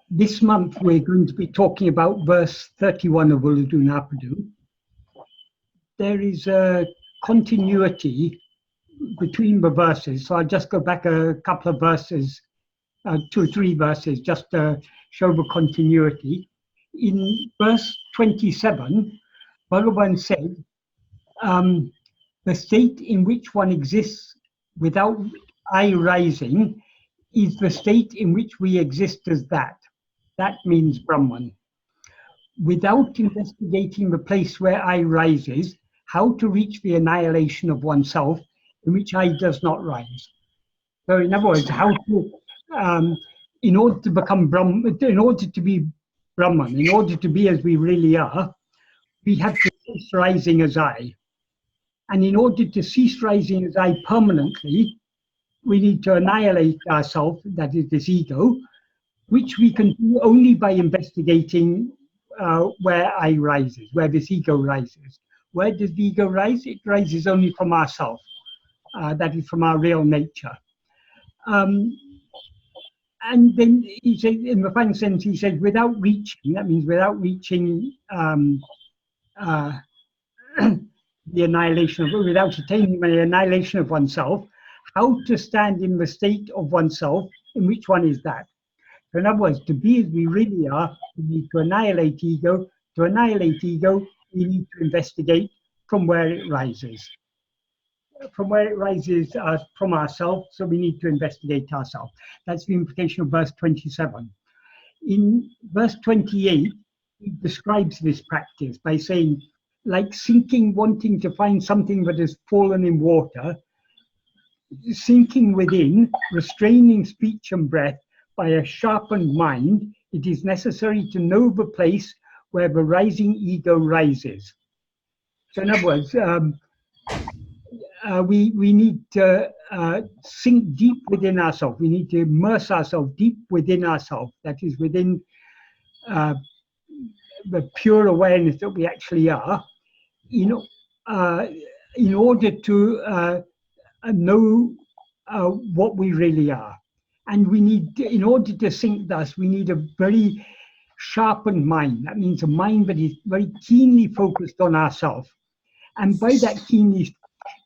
This month we're going to be talking about verse 31 of Uḷḷadu Nāṛpadu. There is a continuity between the verses, so I'll just go back a couple of verses, 2 or 3 verses, just to show the continuity. In verse 27, Bhagavan said, the state in which one exists without I rising is the state in which we exist as that. That means Brahman. Without investigating the place where I rises, how to reach the annihilation of oneself in which I does not rise. So in other words, how to, in order to become Brahman, in order to be Brahman, in order to be as we really are, we have to cease rising as I. And in order to cease rising as I permanently, we need to annihilate ourselves, that is this ego, which we can do only by investigating where I rises, where this ego rises. Where does the ego rise? It rises only from ourself, that is from our real nature. And then he said, in the final sentence, he said, without reaching, that means without reaching the annihilation of, without attaining the annihilation of oneself, how to stand in the state of oneself in which one is that. So in other words, to be as we really are, we need to annihilate ego. To annihilate ego, we need to investigate from where it rises. From where it rises from ourselves, so we need to investigate ourselves. That's the implication of verse 27. In verse 28, he describes this practice by saying, like sinking, wanting to find something that has fallen in water, sinking within, restraining speech and breath by a sharpened mind, it is necessary to know the place where the rising ego rises. So in other words, we need to sink deep within ourselves. We need to immerse ourselves deep within ourselves, that is within the pure awareness that we actually are, in order to know what we really are. And we need, in order to think thus, we need a very sharpened mind. That means a mind that is very keenly focused on ourselves. And by that keenly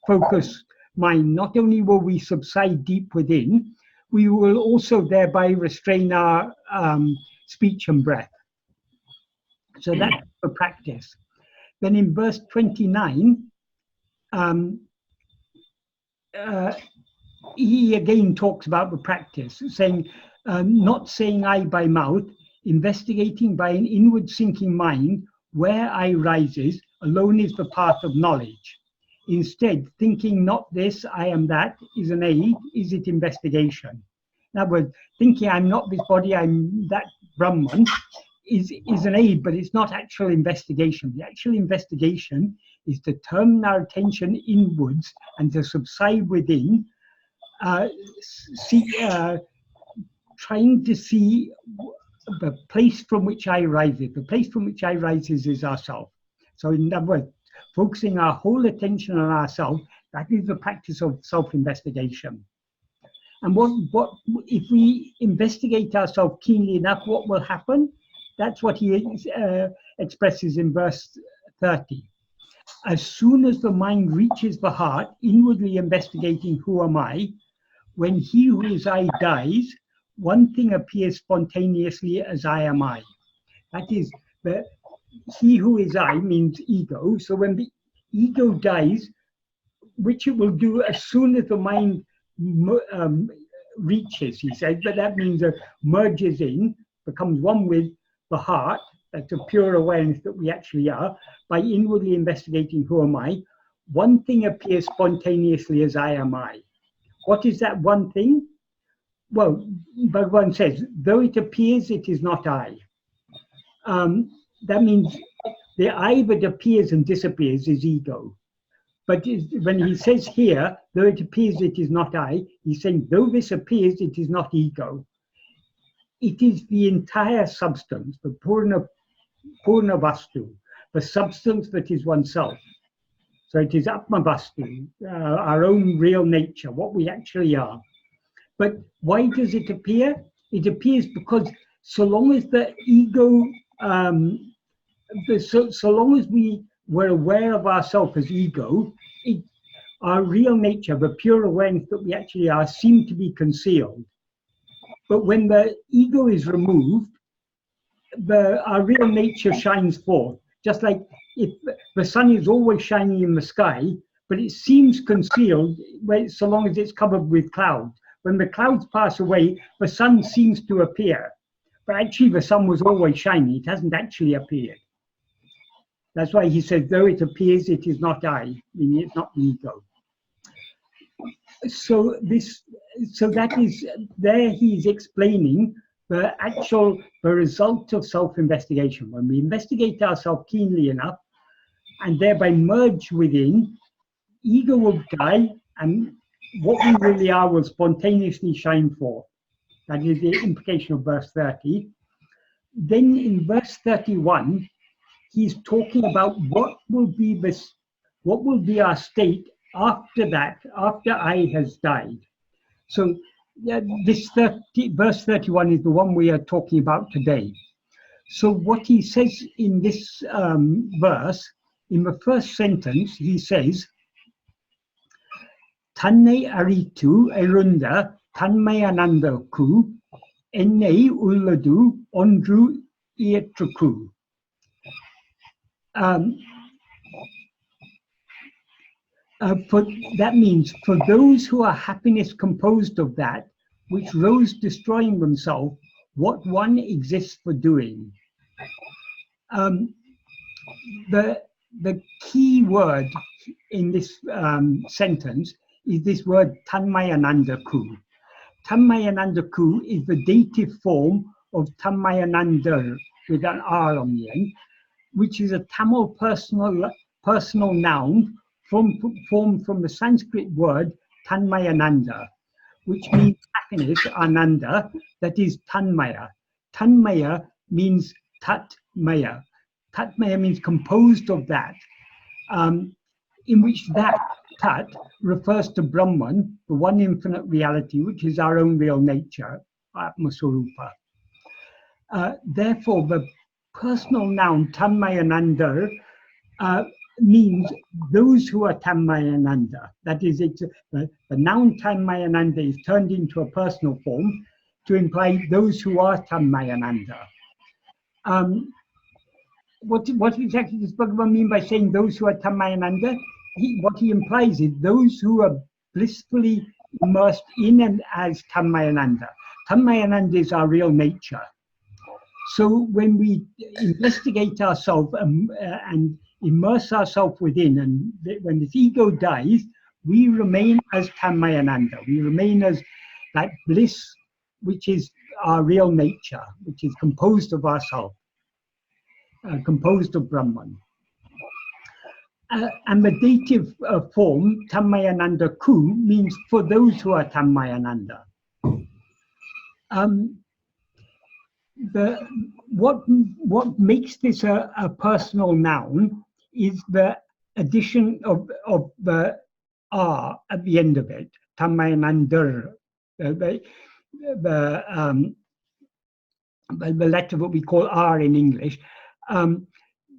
focused mind, not only will we subside deep within, we will also thereby restrain our speech and breath. So that's the practice. Then in verse 29, he again talks about the practice, saying, not saying I by mouth, investigating by an inward sinking mind, where I rises, alone is the path of knowledge. Instead, thinking not this, I am that, is an aid, is it investigation? In other words, thinking I'm not this body, I'm that Brahman, is an aid, but it's not actual investigation. The actual investigation is to turn our attention inwards and to subside within, trying to see the place from which I rises. The place from which I rises is ourself. So in other words, focusing our whole attention on ourselves, that is the practice of self-investigation. And what if we investigate ourselves keenly enough, what will happen? That's what he expresses in verse 30. As soon as the mind reaches the heart, inwardly investigating who am I, when he who is I dies, one thing appears spontaneously as I am I. That is, he who is I means ego. So when the ego dies, which it will do as soon as the mind reaches, he said, but that means it merges in, becomes one with the heart, that's a pure awareness that we actually are, by inwardly investigating who am I, one thing appears spontaneously as I am I. What is that one thing? Well, Bhagavan says, though it appears, it is not I. That means the I that appears and disappears is ego. But when he says here, though it appears, it is not I, he's saying, though this appears, it is not ego. It is the entire substance, the Purna Vastu, the substance that is oneself. So it is Atma Vastu, our own real nature, what we actually are. But why does it appear? It appears because so long as the ego, so long as we were aware of ourselves as ego, our real nature, the pure awareness that we actually are, seem to be concealed. But when the ego is removed, our real nature shines forth. Just like if the sun is always shining in the sky, but it seems concealed so long as it's covered with clouds. When the clouds pass away, the sun seems to appear. But actually the sun was always shining. It hasn't actually appeared. That's why he says, though it appears, it is not I, meaning it's not the ego. So that is, there he's explaining the result of self-investigation. When we investigate ourselves keenly enough and thereby merge within, ego will die and what we really are will spontaneously shine forth. That is the implication of verse 30. Then in verse 31, he's talking about what will be our state after that, after I has died. So this verse 31 is the one we are talking about today. So what he says in this verse, in the first sentence, he says, taṉṉai aṛittu eṛunda taṉmaya-āṇandarukku eṉṉai uḻadu oṉṭṛu iyaṭṛudaṛku. That means, for those who are happiness composed of that, which rose destroying themselves, what one exists for doing. The key word in this sentence is this word taṉmaya-āṇandarukku. Taṉmaya-āṇandarukku is the dative form of taṉmaya-āṇandar with an R on the end, which is a Tamil personal noun formed from the Sanskrit word taṉmaya-āṇanda, which means happiness, ananda, that is taṉmaya. Taṉmaya means taṭmaya. Taṭmaya means composed of that, in which that tat refers to Brahman, the one infinite reality, which is our own real nature, Atma-swarupa. Therefore, the personal noun taṉmaya-āṇandar means those who are taṉmaya-āṇanda. That is, the noun taṉmaya-āṇanda is turned into a personal form to imply those who are taṉmaya-āṇanda. What exactly does Bhagavan mean by saying those who are taṉmaya-āṇanda? What he implies is those who are blissfully immersed in and as taṉmaya-āṇanda. Taṉmaya-āṇanda is our real nature. So when we investigate ourselves and immerse ourselves within, and when this ego dies, we remain as taṉmaya-āṇanda. We remain as that bliss, which is our real nature, which is composed of ourselves, composed of Brahman. And the dative form, taṉmaya-āṇandarukku, means for those who are taṉmaya-āṇanda. What makes this a personal noun is the addition of the R at the end of it, taṉmaya-āṇandar, the letter that we call R in English.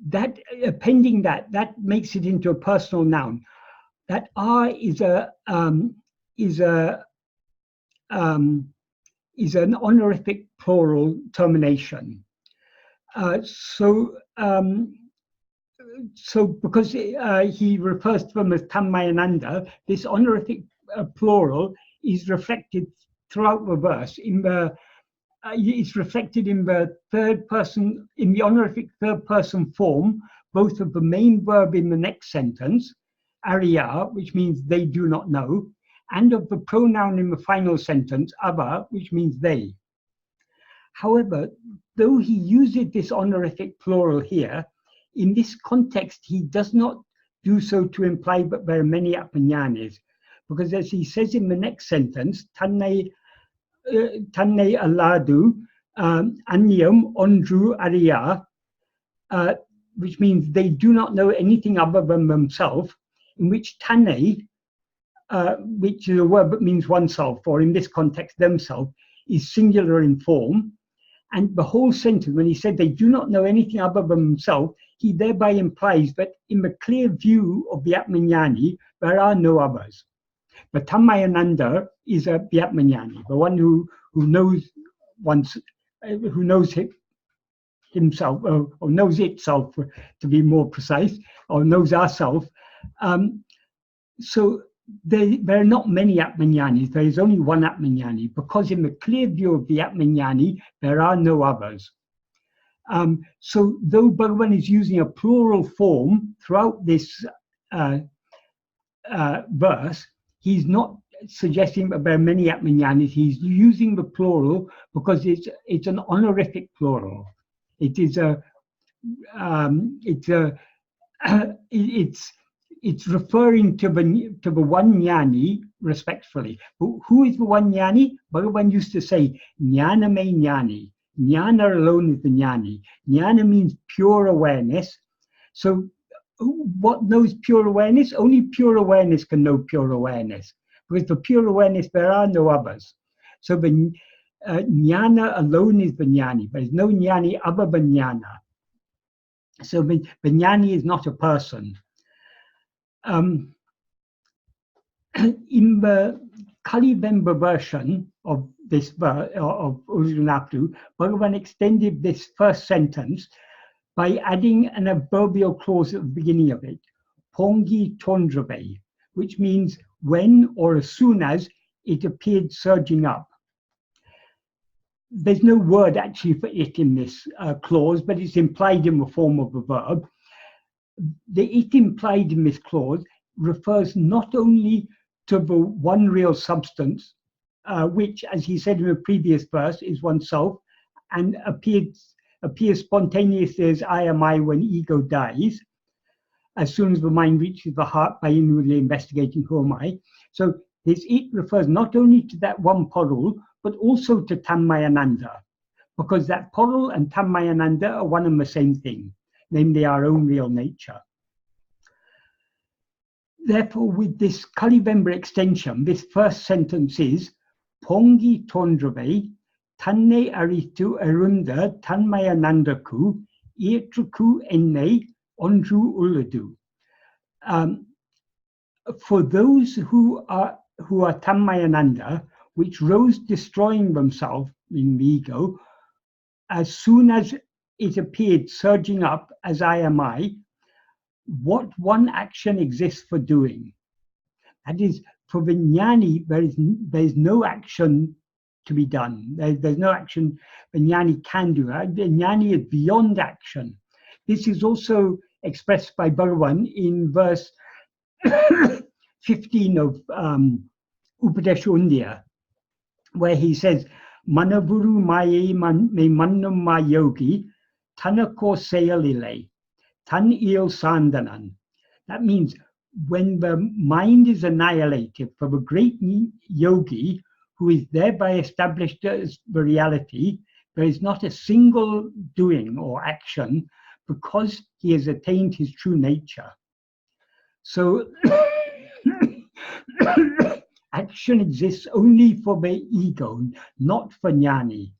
That appending that makes it into a personal noun. That R is an honorific plural termination. So because he refers to them as taṉmaya-āṇanda, this honorific plural is reflected throughout the verse. It's reflected in the third person, in the honorific third person form, both of the main verb in the next sentence, aṛiyār, which means they do not know, and of the pronoun in the final sentence, avar, which means they. However, though he uses this honorific plural here, in this context, he does not do so to imply that there are many appaññānis, because as he says in the next sentence, taṉṉai alādu, aṇṇiyam, oṉṭṛu, aṛiyār, which means they do not know anything other than themselves, in which taṉṉai, which is a word that means oneself, or in this context, themselves, is singular in form, And the whole sentence, when he said they do not know anything other than themselves, he thereby implies that in the clear view of the Atmajnani, there are no others. The taṉmaya-āṇnanda is a the Atmajnani, the one who knows himself, or knows itself, to be more precise, or knows ourself. So there are not many Atmajanis. There is only one Atmajnani, because in the clear view of the Atmajnani, there are no others. So though Bhagavan is using a plural form throughout this verse, he's not suggesting that there are many Atmajanis. He's using the plural because it's an honorific plural. It is it's referring to the one jnani respectfully. Who is the one jnani? Bhagavan used to say, jnaname jnani. Jnana alone is the jnani. Jnana means pure awareness. So what knows pure awareness? Only pure awareness can know pure awareness. Because for pure awareness, there are no others. So the jnana alone is the jnani. There is no jnani other than jnana. So the jnani is not a person. In the Kalivemba version of this of Uḷļadu Nāṛpadu, Bhagavan extended this first sentence by adding an adverbial clause at the beginning of it, pongi tondrave, which means when or as soon as it appeared surging up. There's no word actually for it in this clause, but it's implied in the form of a verb. The it implied in this clause refers not only to the one real substance, which, as he said in the previous verse, is oneself, and appears spontaneously as I am I when ego dies, as soon as the mind reaches the heart by inwardly investigating who am I. So this it refers not only to that one porul, but also to taṉmaya-āṇanda, because that porul and taṉmaya-āṇanda are one and the same thing, namely our own real nature. Therefore, with this Kalivemba extension, this first sentence is pongi tondrave, taṉṉai aṛittu eṛunda taṉmaya-āṇandarukku, iyaṭṛuku eṉṉai, oṉṭṛu uḷadu. For those who are taṉmaya-āṇanda, which rose destroying themselves in the ego, as soon as it appeared surging up as I am I, what one action exists for doing? That is, for the jnani, there is no action to be done. There's no action the jnani can do. The jnani is beyond action. This is also expressed by Bhagavan in verse 15 of Upadesha, where he says, Manavuru maye me mannam ma yogi, tanako sayalile, taṉ-il sandanan. That means when the mind is annihilated for the great yogi, who is thereby established as the reality, there is not a single doing or action because he has attained his true nature. So action exists only for the ego, not for jnani.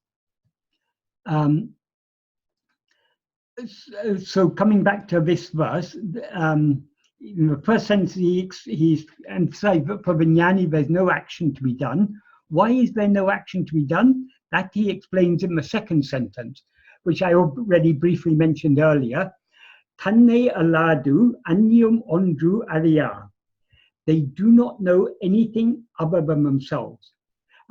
So coming back to this verse, in the first sentence he's emphasized that for the jnani there's no action to be done. Why is there no action to be done? That he explains in the second sentence, which I already briefly mentioned earlier. Taṉṉai alādu aṇñiyam oṉṭṛu aṛiyār. They do not know anything other than themselves.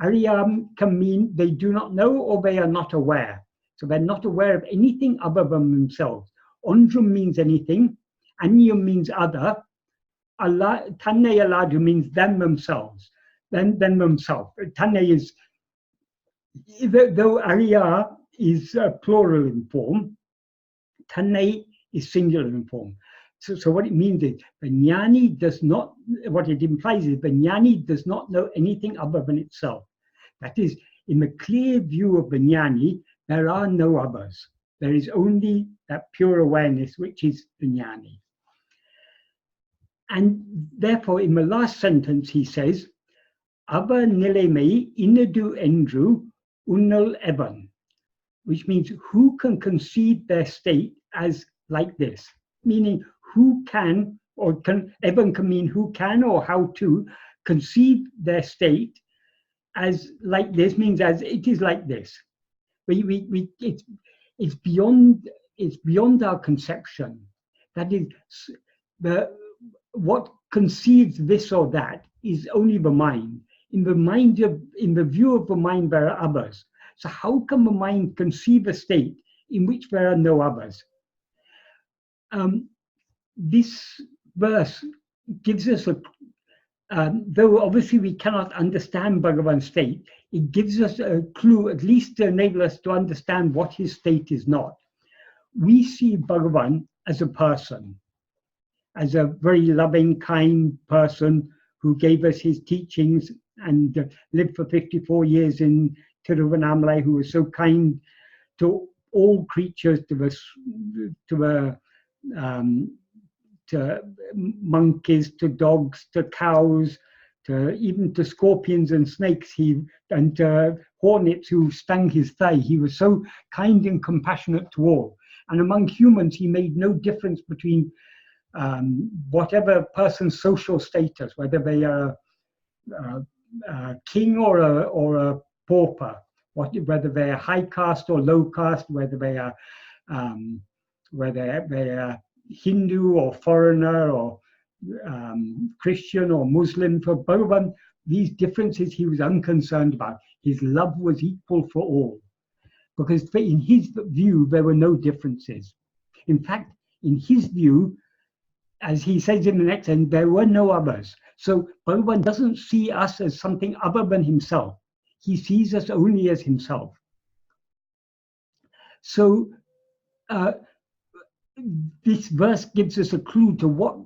Aṛiyār can mean they do not know or they are not aware. So they're not aware of anything other than themselves. Oṉṭṛum means anything. Aṇñiyam means other. Taṉṉaiyalā means themselves. Then themselves. Taṉṉai is, though aṛiyār is plural in form, taṉṉai is singular in form. So what it means is the jnani does not, what it implies is the jnani does not know anything other than itself. That is, in the clear view of the jnani, there are no others. There is only that pure awareness, which is the jnani. And therefore, in the last sentence, he says, ravarnilaimai iṇṇadu eṇṛu uṇļadu. which means who can conceive their state as like this, meaning who can, or can, even can mean who can or how to conceive their state as like this, means as it is like this. It's beyond our conception. That is, what conceives this or that is only the mind. In the view of the mind, there are others. So how can the mind conceive a state in which there are no others? This verse gives us though obviously we cannot understand Bhagavan's state, it gives us a clue, at least to enable us to understand what his state is not. We see Bhagavan as a person, as a very loving, kind person who gave us his teachings and lived for 54 years in Tiruvannāmalai, who was so kind to all creatures, to monkeys, to dogs, to cows, even to scorpions and snakes, and hornets who stung his thigh. He was so kind and compassionate to all. And among humans, he made no difference between whatever person's social status, whether they are a king or a pauper, whether they are high caste or low caste, whether they are Hindu or foreigner or Christian or Muslim. For Bhagavan, these differences he was unconcerned about. His love was equal for all, because in his view there were no differences. In fact, in his view, as he says in the next end, there were no others. So Bhagavan doesn't see us as something other than himself. He sees us only as himself. So this verse gives us a clue to what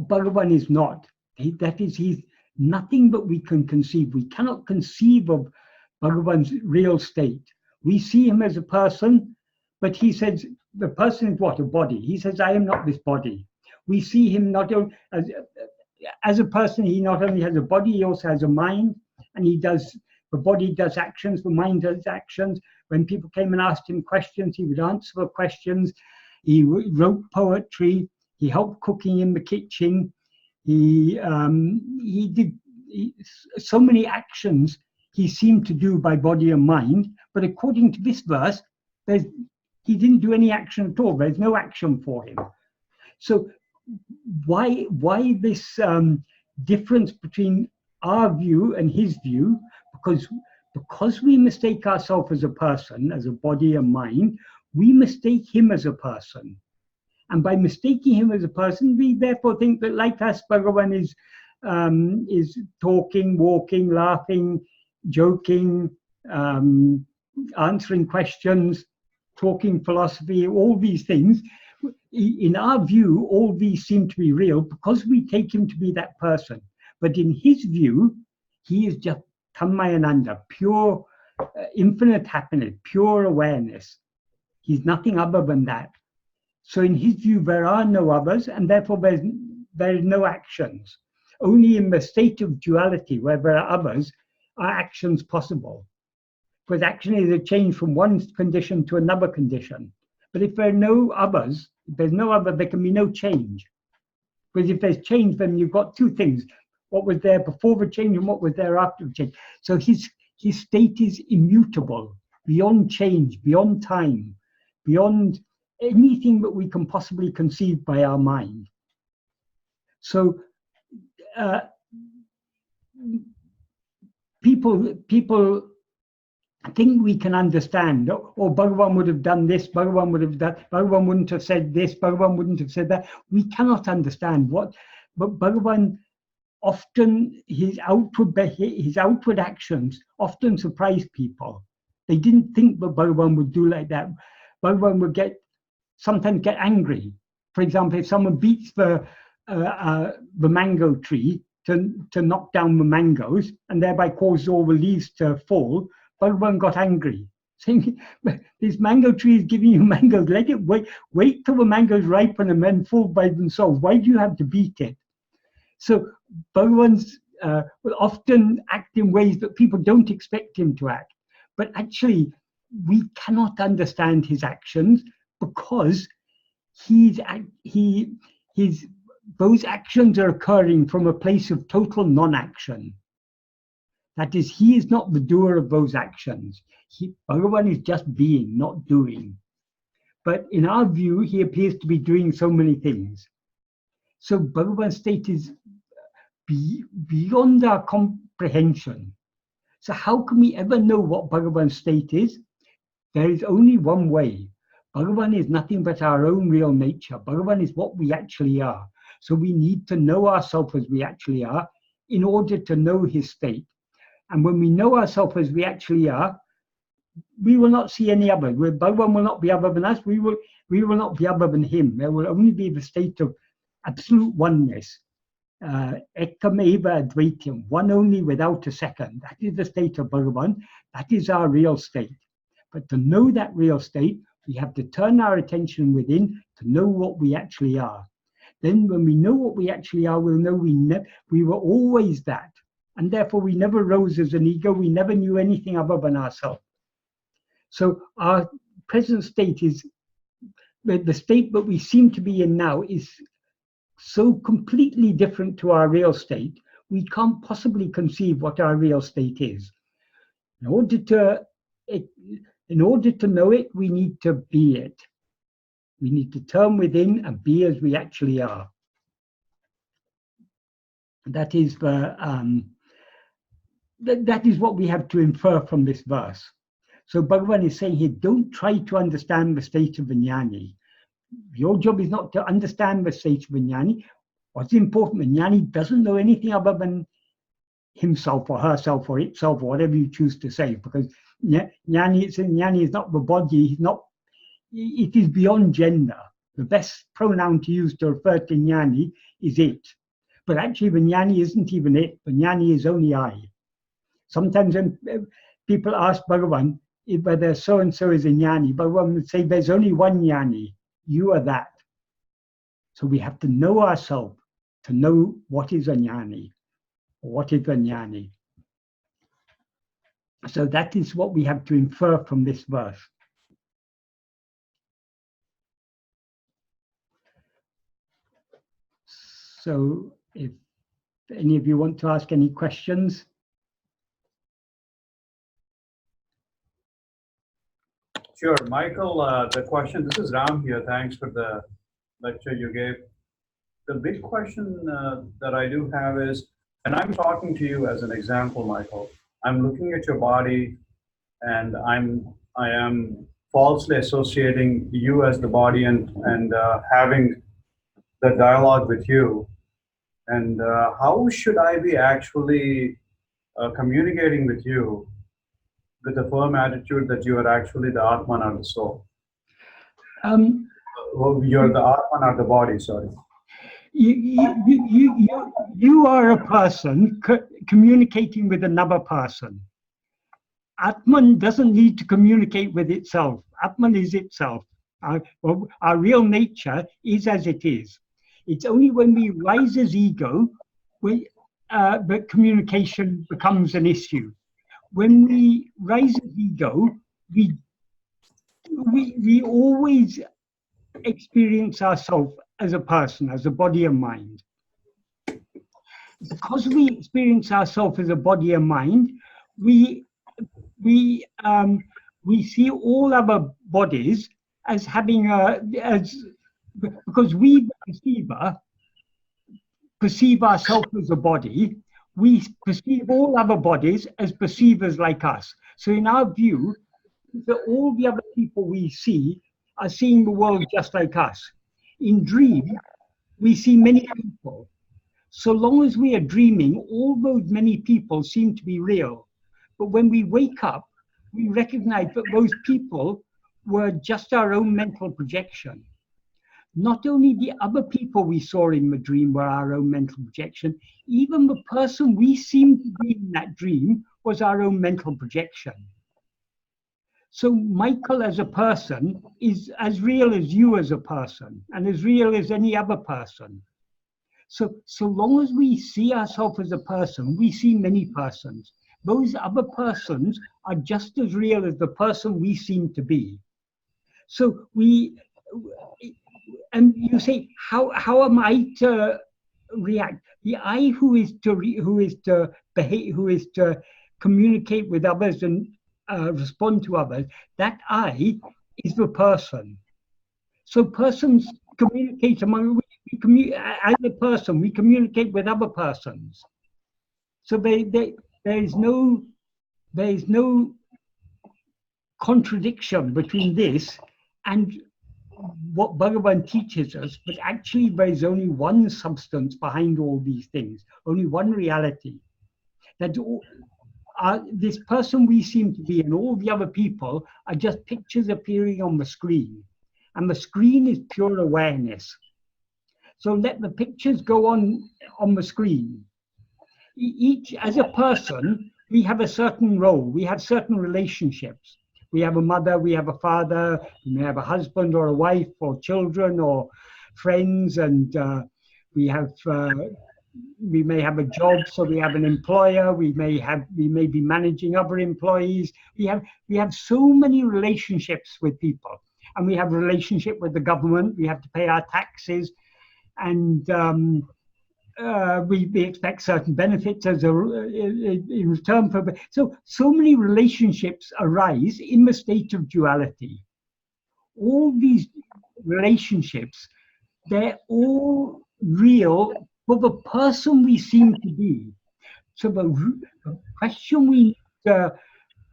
Bhagavan is not. That is, he's nothing but we can conceive. We cannot conceive of Bhagavan's real state. We see him as a person, but he says the person is what? A body. He says, I am not this body. We see him not only as a person, he not only has a body, he also has a mind, and the body does actions, the mind does actions. When people came and asked him questions, he would answer the questions. He wrote poetry. He helped cooking in the kitchen. He did so many actions he seemed to do by body and mind. But according to this verse, he didn't do any action at all. There's no action for him. So why this difference between our view and his view? Because we mistake ourselves as a person, as a body and mind, we mistake him as a person. And by mistaking him as a person, we therefore think that like us, Bhagavan is talking, walking, laughing, joking, answering questions, talking philosophy, all these things. In our view, all these seem to be real because we take him to be that person. But in his view, he is just taṉmaya-āṇandarukku, pure, infinite happiness, pure awareness. He's nothing other than that. So in his view, there are no others, and therefore there is no actions. Only in the state of duality, where there are others, are actions possible. Because action is a change from one condition to another condition. But if there are no others, there can be no change. Because if there's change, then you've got two things: what was there before the change and what was there after the change. So his state is immutable, beyond change, beyond time, beyond anything that we can possibly conceive by our mind. So people think we can understand, or Bhagavan would have done this, Bhagavan would have done, Bhagavan wouldn't have said this, Bhagavan wouldn't have said that. We cannot understand but Bhagavan often, his outward actions often surprise people. They didn't think that Bhagavan would do like that. Bhagavan would sometimes get angry. For example, if someone beats the mango tree to knock down the mangoes and thereby causes all the leaves to fall, Bhagavan got angry, saying, this mango tree is giving you mangoes, let it wait till the mangoes ripen and then fall by themselves. Why do you have to beat it? So Bhagavan will often act in ways that people don't expect him to act. But actually, we cannot understand his actions because those actions are occurring from a place of total non-action. That is, he is not the doer of those actions. Bhagavan is just being, not doing. But in our view, he appears to be doing so many things. So Bhagavan's state is beyond our comprehension. So how can we ever know what Bhagavan's state is? There is only one way. Bhagavan is nothing but our own real nature. Bhagavan is what we actually are. So we need to know ourselves as we actually are in order to know his state. And when we know ourselves as we actually are, we will not see any other. Bhagavan will not be other than us. We will not be other than him. There will only be the state of absolute oneness. Ekam-eva advaitam, one only without a second. That is the state of Bhagavan. That is our real state. But to know that real state, we have to turn our attention within to know what we actually are. Then when we know what we actually are, we'll know we were always that. And therefore we never rose as an ego. We never knew anything other than ourselves. So our present state is, the state that we seem to be in now is so completely different to our real state. We can't possibly conceive what our real state is. In order to know it, we need to be it. We need to turn within and be as we actually are. That is that is what we have to infer from this verse. So Bhagavan is saying here, don't try to understand the state of the jnani. Your job is not to understand the state of the jnani. What's important, the jnani doesn't know anything other than himself or herself or itself or whatever you choose to say, because jnani is not the body, it is beyond gender. The best pronoun to use to refer to jnani is it. But actually the jnani isn't even it, the jnani is only I. Sometimes when people ask Bhagavan whether so-and-so is a jnani, Bhagavan would say there's only one jnani, you are that. So we have to know ourselves to know what is a jnani, or what is a jnani. So that is what we have to infer from this verse. So if any of you want to ask any questions. Sure, Michael, the question, this is Ram here. Thanks for the lecture you gave. The big question that I do have is, and I'm talking to you as an example, Michael, I'm looking at your body and I am falsely associating you as the body and having the dialogue with you. And how should I be actually communicating with you with a firm attitude that you are actually the Atman or the soul? You're the Atman or the body, sorry. You are a person communicating with another person. Atman doesn't need to communicate with itself. Atman is itself. Our real nature is as it is. It's only when we rise as ego that communication becomes an issue. When we rise as ego, we always experience ourselves as a person, as a body and mind. Because we experience ourselves as a body and mind, we see all other bodies as having because we, the perceiver, perceive ourselves as a body, we perceive all other bodies as perceivers like us. So in our view, that all the other people we see are seeing the world just like us. In dream, we see many people. So long as we are dreaming, all those many people seem to be real. But when we wake up, we recognize that those people were just our own mental projection. Not only the other people we saw in the dream were our own mental projection, even the person we seemed to be in that dream was our own mental projection. So Michael as a person is as real as you as a person, and as real as any other person. So long as we see ourselves as a person, we see many persons. those other persons are just as real as the person we seem to be. So and you say, how am I to react? The I who is to behave, who is to communicate with others and respond to others, that I is the person. So persons communicate among, as a person, we communicate with other persons. So there is no contradiction between this and what Bhagavan teaches us, but actually there is only one substance behind all these things, only one reality. That this person we seem to be and all the other people are just pictures appearing on the screen. And the screen is pure awareness. So let the pictures go on the screen. Each, as a person, we have a certain role, we have certain relationships. We have a mother, we have a father, we may have a husband or a wife or children or friends, and we may have a job, so we have an employer, we may be managing other employees. We have so many relationships with people, and we have a relationship with the government, we have to pay our taxes, and we expect certain benefits in return for. So many relationships arise in the state of duality. All these relationships, they're all real for the person we seem to be. So the question we need to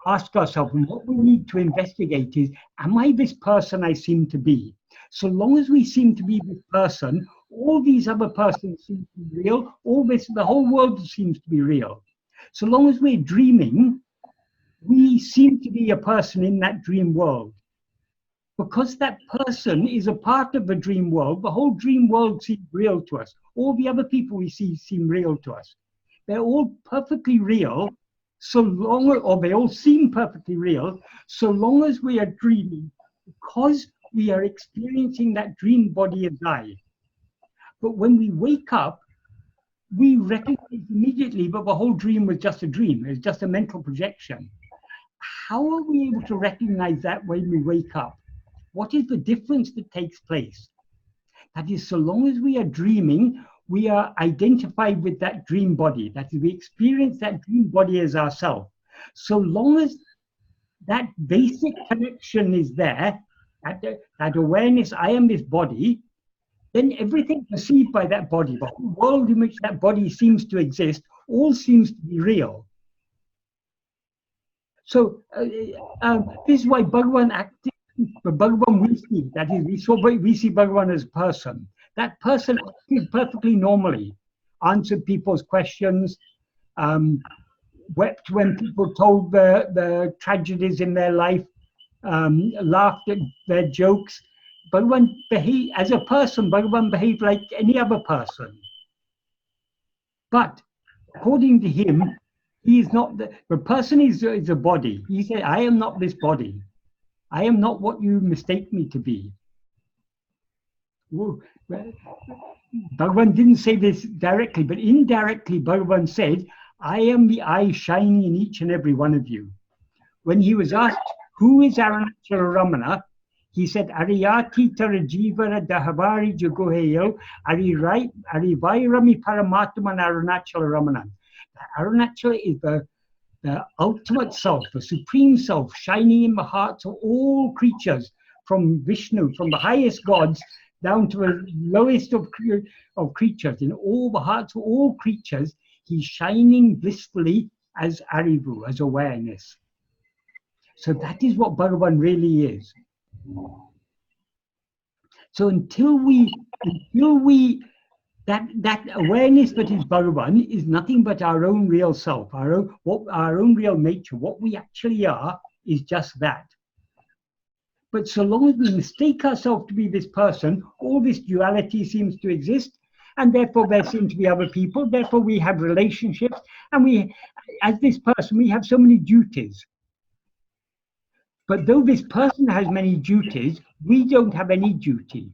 ask ourselves and what we need to investigate is, am I this person I seem to be? So long as we seem to be this person, all these other persons seem to be real, the whole world seems to be real. So long as we're dreaming, we seem to be a person in that dream world. Because that person is a part of the dream world, the whole dream world seems real to us. All the other people we see seem real to us. They're all perfectly real, or they all seem perfectly real, so long as we are dreaming, because we are experiencing that dream body as I. But when we wake up, we recognize immediately that the whole dream was just a dream. It's just a mental projection. How are we able to recognize that when we wake up? What is the difference that takes place? That is, so long as we are dreaming, we are identified with that dream body. That is, we experience that dream body as ourselves. So long as that basic connection is there, that awareness, I am this body, then everything perceived by that body, the whole world in which that body seems to exist, all seems to be real. So this is why Bhagavan acted, the Bhagavan we see, that is, we see Bhagavan as a person. That person acted perfectly normally, answered people's questions, wept when people told the tragedies in their life, laughed at their jokes. Bhagavan behaved, as a person, Bhagavan behaved like any other person. But according to him, he is not, the person is a body. He said, I am not this body. I am not what you mistake me to be. Well, Bhagavan didn't say this directly, but indirectly Bhagavan said, I am the eye shining in each and every one of you. When he was asked, who is Arunachala Ramana? He said, Ariyati Tarajivara Dahavari Jagoheo, Arivairami Paramatman Arunachala Ramana. Arunachala is the ultimate self, the supreme self, shining in the hearts of all creatures, from Vishnu, from the highest gods, down to the lowest of creatures. In all the hearts of all creatures, he's shining blissfully as Arivu, as awareness. So that is what Bhagavan really is. So until that awareness that is Bhagavan is nothing but our own real self, our own real nature. What we actually are is just that. But so long as we mistake ourselves to be this person, all this duality seems to exist, and therefore there seem to be other people. Therefore we have relationships, and as this person, we have so many duties. But though this person has many duties, we don't have any duty.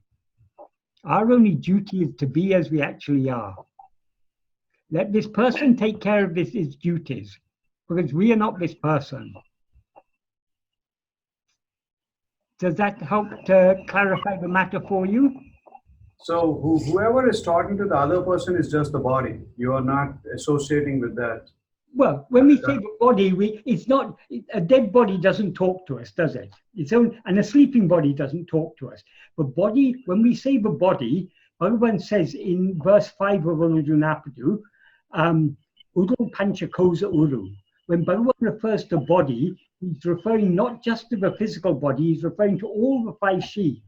Our only duty is to be as we actually are. Let this person take care of his duties. because we are not this person. Does that help to clarify the matter for you? So whoever is talking to the other person is just the body. You are not associating with that. Well, when we say the body, it's not, a dead body doesn't talk to us, does it? And a sleeping body doesn't talk to us. But body, when we say the body, Bhagavan says in verse 5 of Uḷḷadu Nāṛpadu, Uḍu pancha kosa uru. When Bhagavan refers to body, he's referring not just to the physical body, he's referring to all the five sheaths.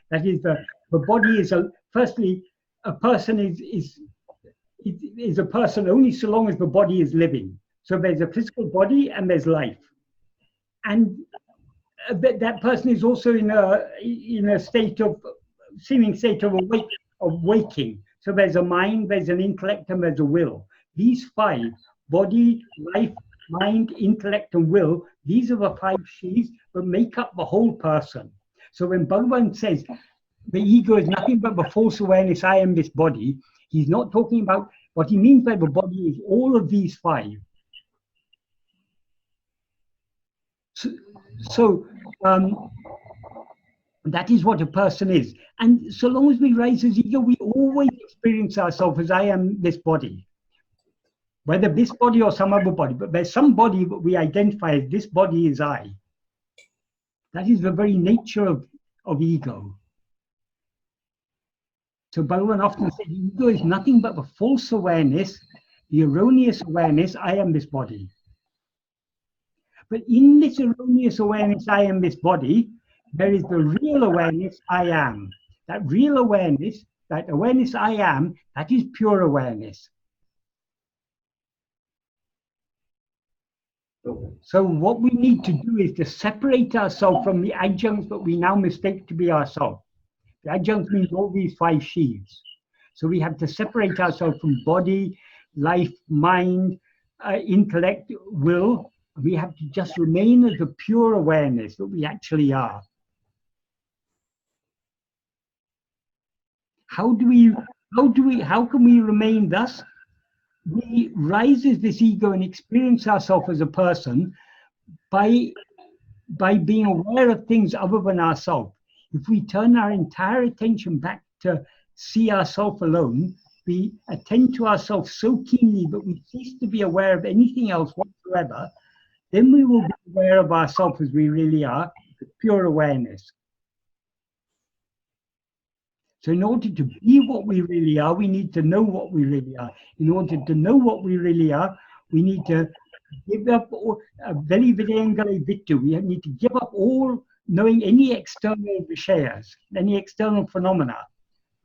That is, the body is, firstly, a person is a person only so long as the body is living. So there's a physical body and there's life. And that person is also in a state of, seeming state of waking. So there's a mind, there's an intellect, and there's a will. These five, body, life, mind, intellect, and will, these are the five sheaths that make up the whole person. So when Bhagavan says the ego is nothing but the false awareness, I am this body, he's not talking about, what he means by the body is all of these five. So that is what a person is. And so long as we rise as ego, we always experience ourselves as I am this body. Whether this body or some other body, but there's some body that we identify as this body is I. That is the very nature of ego. So Bhagavan often says ego is nothing but the false awareness, the erroneous awareness, I am this body. But in this erroneous awareness, I am this body, there is the real awareness, I am. That real awareness, that awareness I am, that is pure awareness. So what we need to do is to separate ourselves from the adjuncts that we now mistake to be ourselves. The adjuncts means all these five sheaths. So we have to separate ourselves from body, life, mind, intellect, will. We have to just remain as the pure awareness that we actually are. How can we remain thus? We rise as this ego and experience ourselves as a person by being aware of things other than ourselves. If we turn our entire attention back to see ourselves alone, we attend to ourselves so keenly that we cease to be aware of anything else whatsoever, then we will be aware of ourselves as we really are, pure awareness. So in order to be what we really are, we need to know what we really are. In order to know what we really are, we need to give up we need to give up all knowing any external vishayas, any external phenomena.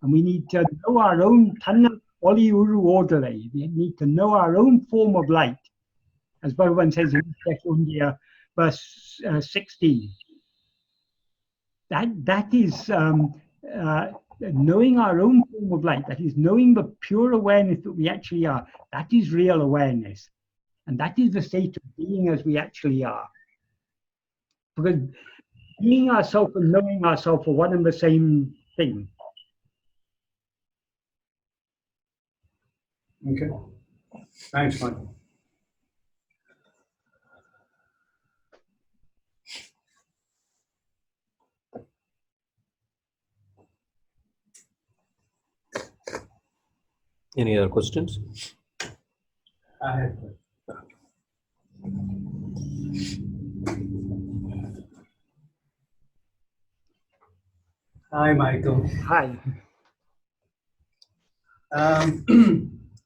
And we need to know our own taṉṇai orderly. We need to know our own form of light. As Bhagavan says in eṛunda, verse 16. That is knowing our own form of light, that is knowing the pure awareness that we actually are. That is real awareness. And that is the state of being as we actually are. Because being ourselves and knowing ourselves are one and the same thing. Okay. Thanks, Mike. Any other questions? I have. Hi, Michael. Hi.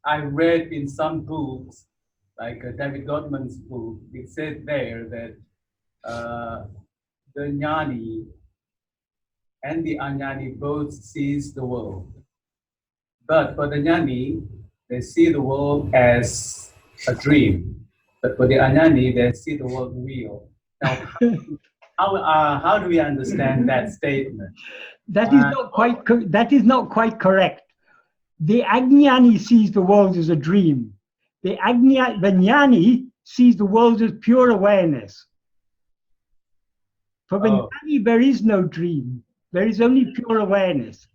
I read in some books, like David Gottman's book, it said there that the jnani and the aññani both sees the world. But for the jnani, they see the world as a dream. But for the aññani, they see the world real. Now, how do we understand that statement? That is not quite correct. The aññani sees the world as a dream. The jnani sees the world as pure awareness. For the jnani, there is no dream. There is only pure awareness.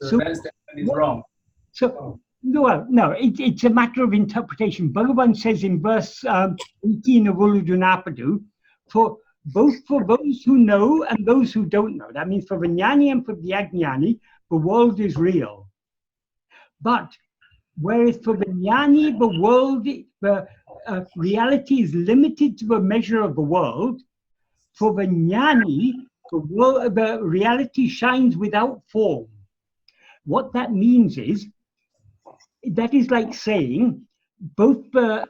So that statement is wrong. So No, it's a matter of interpretation. Bhagavan says in verse 18 of Uڵḷadu Nāṛpadu, for those who know and those who don't know. That means for the jnani and for the ajnani, the world is real. But whereas for the jnani, the world, the reality is limited to the measure of the world, for the jnani, the reality shines without form. What that means is, that is like saying both the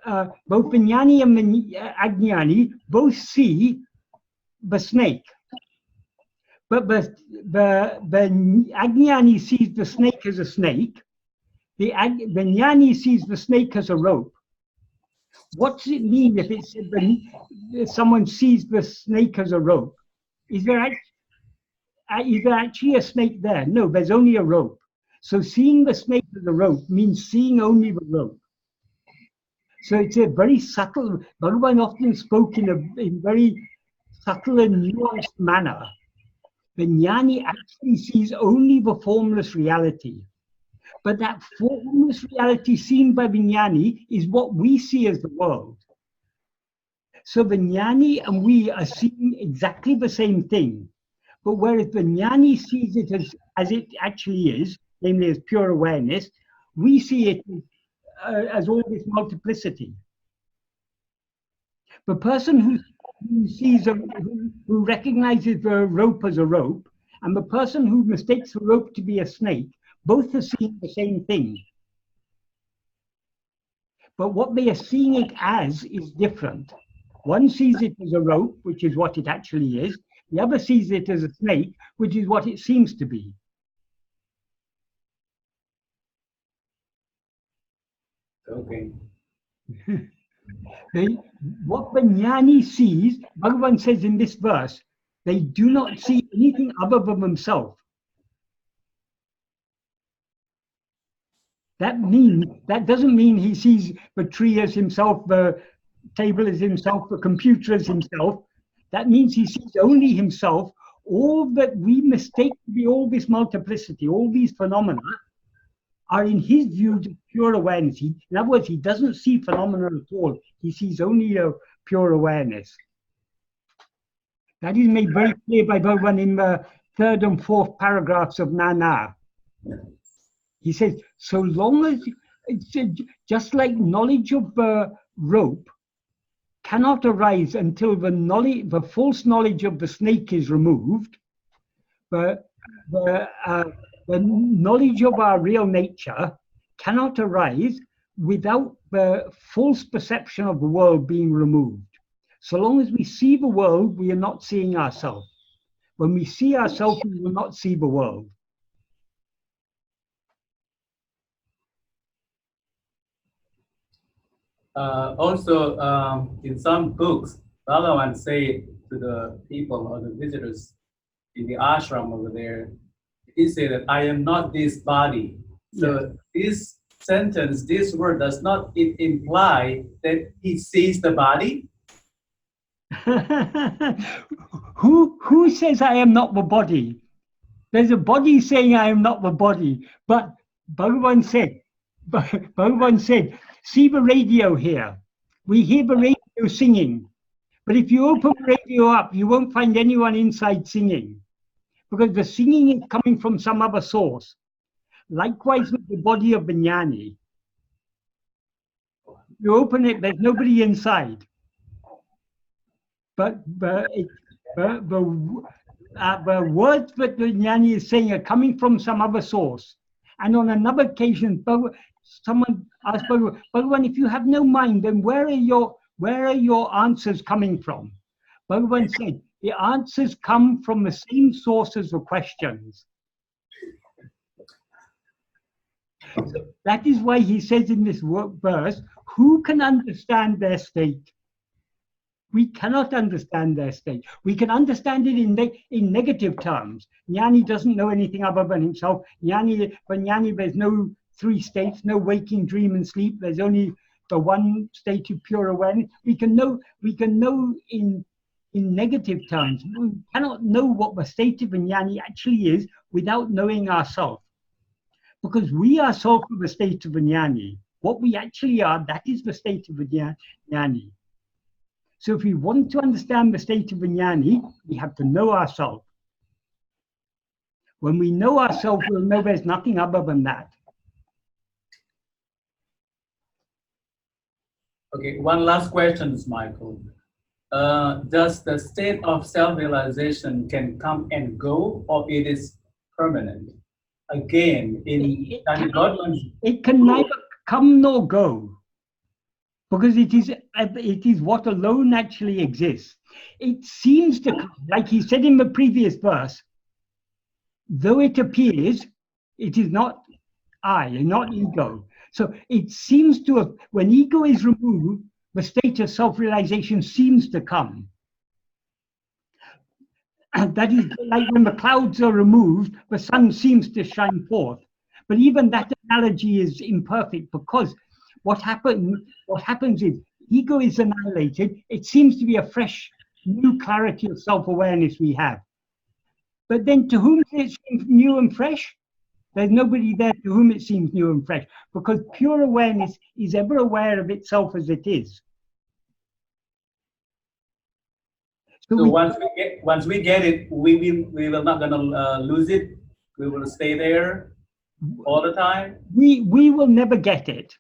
jnani and the ajnani both see the snake, but the ajnani sees the snake as a snake, the jnani sees the snake as a rope. What does it mean if someone sees the snake as a rope? Is there actually a snake there? No, there's only a rope. So seeing the snake as a rope means seeing only the rope. So it's a very subtle, Bhagavan often spoke in a very subtle and nuanced manner. The jnani actually sees only the formless reality. But that formless reality seen by the jnani is what we see as the world. So the jnani and we are seeing exactly the same thing. But whereas the jnani sees it as it actually is, namely as pure awareness, we see it as all this multiplicity. The person who sees who recognizes the rope as a rope, and the person who mistakes the rope to be a snake, both are seeing the same thing. But what they are seeing it as is different. One sees it as a rope, which is what it actually is. The other sees it as a snake, which is what it seems to be. Okay. What the jnani sees, Bhagavan says in this verse, they do not see anything other than themselves. That doesn't mean he sees the tree as himself, the table as himself, the computer as himself. That means he sees only himself. All that we mistake to be all this multiplicity, all these phenomena, are in his view just pure awareness. In other words, he doesn't see phenomena at all. He sees only a pure awareness. That is made very clear by Bhagavan in the 3rd and 4th paragraphs of ṇanā. He says, so long as, just like knowledge of the rope cannot arise until the false knowledge of the snake is removed, the knowledge of our real nature cannot arise without the false perception of the world being removed. So long as we see the world, we are not seeing ourselves. When we see ourselves, we will not see the world. Also, in some books, Bhagavan say to the people or the visitors in the ashram over there, he said that I am not this body. So this sentence, this word does not imply that he sees the body. Who says I am not the body? There's a body saying I am not the body, but Bhagavan said, see the radio here. We hear the radio singing, but if you open the radio up, you won't find anyone inside singing, because the singing is coming from some other source. Likewise with the body of the jnani. You open it, there's nobody inside. But the words that the jnani is saying are coming from some other source. And on another occasion, someone asked Bhagavan, if you have no mind, then where are your answers coming from? Bhagavan said, the answers come from the same source as the questions. So that is why he says in this verse, who can understand their state? We cannot understand their state. We can understand it in negative terms. Jnani doesn't know anything other than himself. For jnani, there's no three states, no waking, dream, and sleep. There's only the one state of pure awareness. We can know in negative terms. We cannot know what the state of a jnani actually is without knowing ourselves. Because we are soul from the state of a jnani. What we actually are, that is the state of a jnani. So if we want to understand the state of a jnani, we have to know ourselves. When we know ourselves, we'll know there's nothing other than that. Okay, one last question, Michael. Does the state of self-realization can come and go, or it is permanent? Again, in it can neither come nor go, because it is what alone actually exists. It seems to come, like he said in the previous verse, though it appears, it is not I, not ego. So it seems to have, when ego is removed, the state of self-realization seems to come. And that is like when the clouds are removed, the sun seems to shine forth. But even that analogy is imperfect, because what happens is ego is annihilated. It seems to be a fresh, new clarity of self-awareness we have. But then to whom it seems new and fresh? There's nobody there to whom it seems new and fresh, because pure awareness is ever aware of itself as it is. So once we get it, we will not gonna lose it. We will stay there all the time. We will never get it.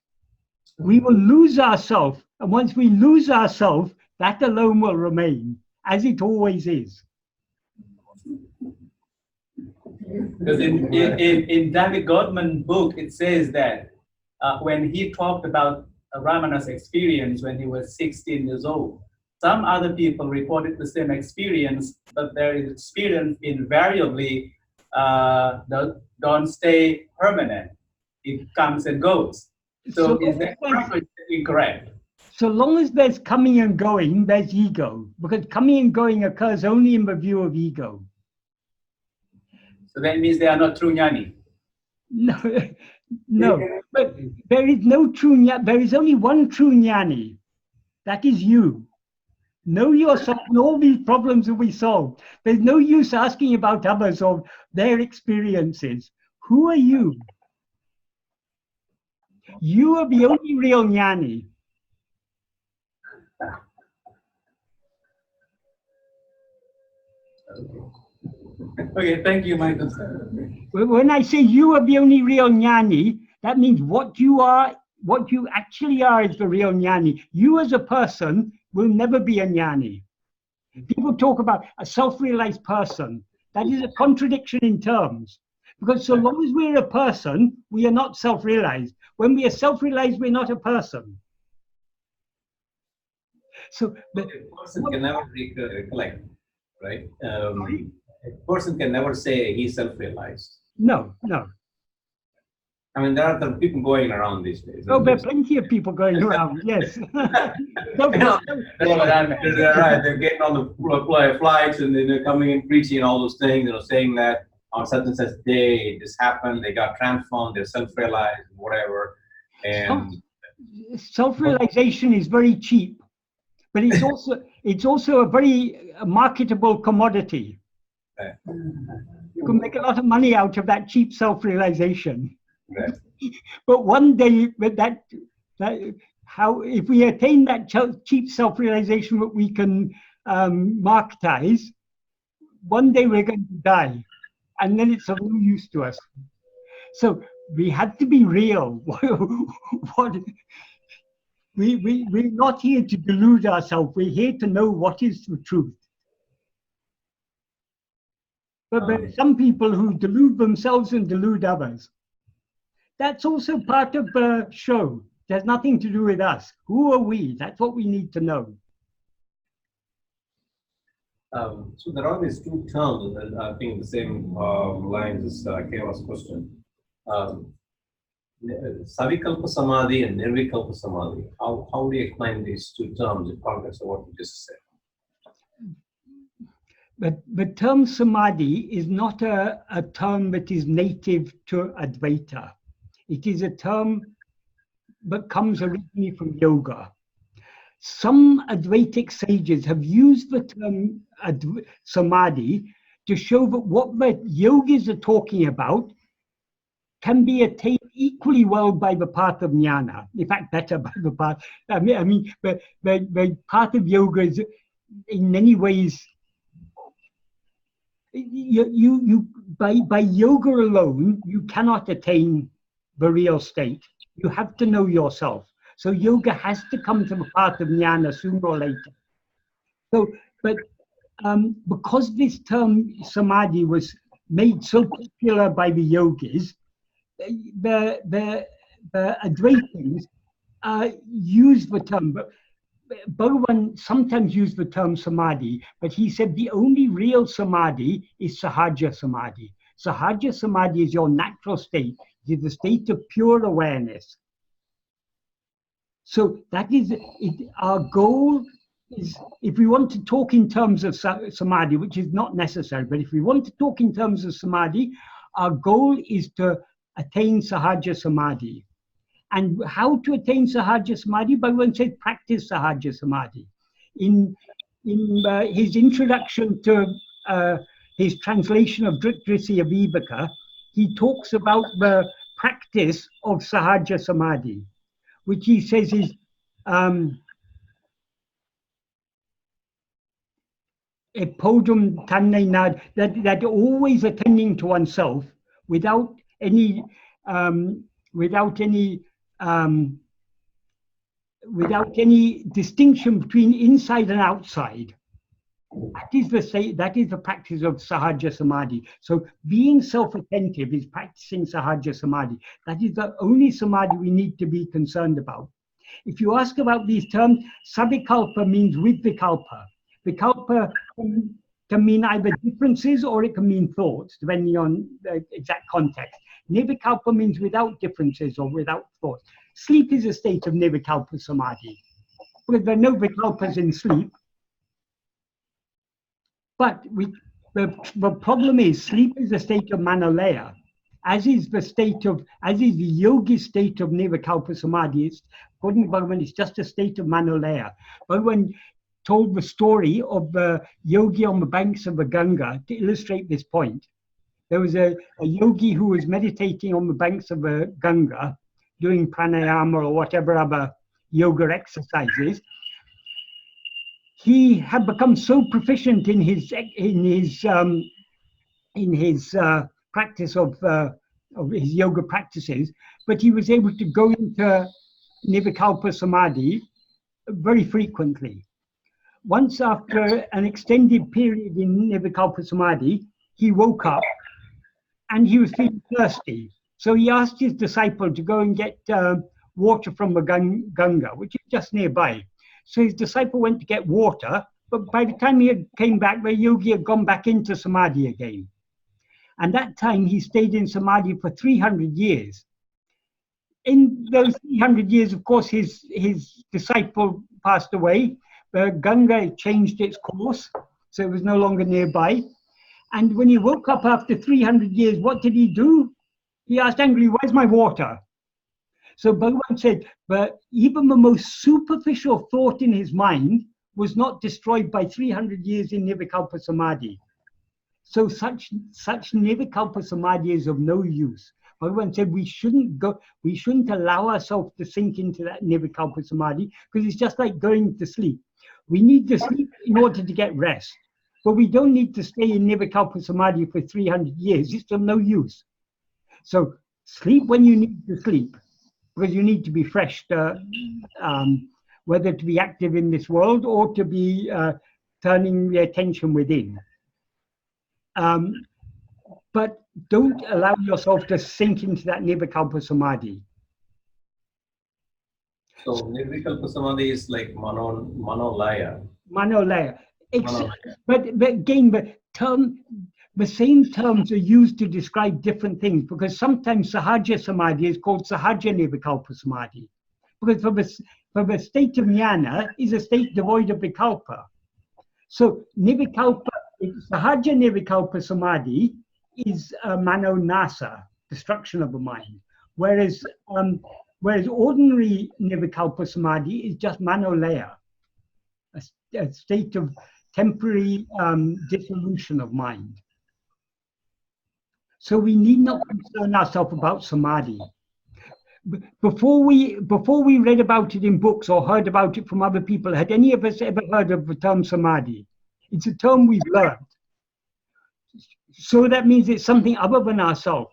We will lose ourselves, and once we lose ourselves, that alone will remain, as it always is. Because in David Gottman's book, it says that when he talked about Ramana's experience when he was 16 years old, some other people reported the same experience, but their experience invariably don't stay permanent. It comes and goes. So is that correct or is that incorrect? So long as there's coming and going, there's ego, because coming and going occurs only in the view of ego. So that means they are not true jnani. No. But there is no true jnani. There is only one true jnani. That is you. Know yourself, and all these problems will be solved. There's no use asking about others or their experiences. Who are you? You are the only real jnani. Okay, thank you, Michael. When I say you are the only real jnani, that means what you are, what you actually are is the real jnani. You as a person will never be a jnani. People talk about a self-realized person. That is a contradiction in terms. Because so long as we're a person, we are not self-realized. When we are self-realized, we're not a person. So a person can never recollect, right? A person can never say he's self-realized. No. I mean, there are some people going around these days. Oh, there are plenty of people going around, yes. Right. They're getting on the flights and they're coming and preaching all those things, saying that on such and such day this happened, they got transformed, they're self-realized, whatever. And self-realization is very cheap, but it's also a very marketable commodity. Right. You can make a lot of money out of that cheap self-realization. Right. But one day, if we attain that cheap self-realization that we can marketize, one day we're going to die, and then it's of no use to us. So we have to be real. We're not here to delude ourselves. We're here to know what is the truth. But there are some people who delude themselves and delude others. That's also part of the show. It has nothing to do with us. Who are we? That's what we need to know. So there are these two terms, and I think the same lines as Keva's question. Savikalpa Samadhi and Nirvikalpa Samadhi. How do you explain these two terms in context of what you just said? But the term samadhi is not a term that is native to Advaita. It is a term that comes originally from yoga. Some Advaitic sages have used the term samadhi to show that what the yogis are talking about can be attained equally well by the path of jnana. In fact, better by the path. But the path of yoga is in many ways, by yoga alone, you cannot attain the real state. You have to know yourself. So yoga has to come to the path of jnana sooner or later. So, but because this term samadhi was made so popular by the yogis, the Advaitins used the term, but Bhagavan sometimes used the term samadhi, but he said the only real samadhi is sahaja samadhi. Sahaja samadhi is your natural state. It is the state of pure awareness. So that is our goal. Is if we want to talk in terms of samadhi, which is not necessary, but if we want to talk in terms of samadhi, our goal is to attain sahaja samadhi. And how to attain sahaja samadhi? Bhagavan says practice sahaja samadhi. In his introduction to his translation of Ḍṛiyaṭṛunda Vibhaka, he talks about the practice of sahaja samadhi, which he says is epodum taṉṉai, that always attending to oneself without any distinction between inside and outside. That is the practice of sahaja samadhi. So being self-attentive is practicing sahaja samadhi. That is the only samadhi we need to be concerned about. If you ask about these terms, savikalpa means with vikalpa. Vikalpa can mean either differences or it can mean thoughts, depending on the exact context. Nirvikalpa means without differences or without thoughts. Sleep is a state of nirvikalpa samadhi, because there are no vikalpas in sleep. But the problem is, sleep is a state of manolaya, as is the yogi state of nirvikalpa samadhi. According to Bhagavan, it's just a state of manolaya. Bhagavan told the story of the yogi on the banks of the Ganga to illustrate this point. There was a yogi who was meditating on the banks of the Ganga, doing pranayama or whatever other yoga exercises. He had become so proficient in his practice of his yoga practices, but he was able to go into nirvikalpa samadhi very frequently. Once, after an extended period in nirvikalpa samadhi, he woke up and he was feeling thirsty. So he asked his disciple to go and get water from the Ganga, which is just nearby. So his disciple went to get water, but by the time he came back, the yogi had gone back into samadhi again. And that time he stayed in samadhi for 300 years. In those 300 years, of course, his disciple passed away. The Ganga changed its course, so it was no longer nearby. And when he woke up after 300 years, what did he do? He asked angrily, "Where's my water?" So Bhagavan said, but even the most superficial thought in his mind was not destroyed by 300 years in nirvikalpa samadhi. So such nirvikalpa samadhi is of no use. Bhagavan said we shouldn't allow ourselves to sink into that nirvikalpa samadhi, because it's just like going to sleep. We need to sleep in order to get rest, but we don't need to stay in nirvikalpa samadhi for 300 years. It's of no use. So sleep when you need to sleep, because you need to be fresh, whether to be active in this world or to be turning the attention within. But don't allow yourself to sink into that nirvikalpa samadhi. So nirvikalpa samadhi is like manolaya. Manolaya. But again, the same terms are used to describe different things, because sometimes sahaja samadhi is called sahaja nirvikalpa samadhi, because for the state of jnana is a state devoid of vikalpa. So sahaja nirvikalpa samadhi is manonasa, destruction of the mind, whereas ordinary nirvikalpa samadhi is just manolaya, a state of temporary dissolution of mind. So we need not concern ourselves about samadhi. Before we read about it in books or heard about it from other people, had any of us ever heard of the term samadhi? It's a term we've learned. So that means it's something other than ourselves.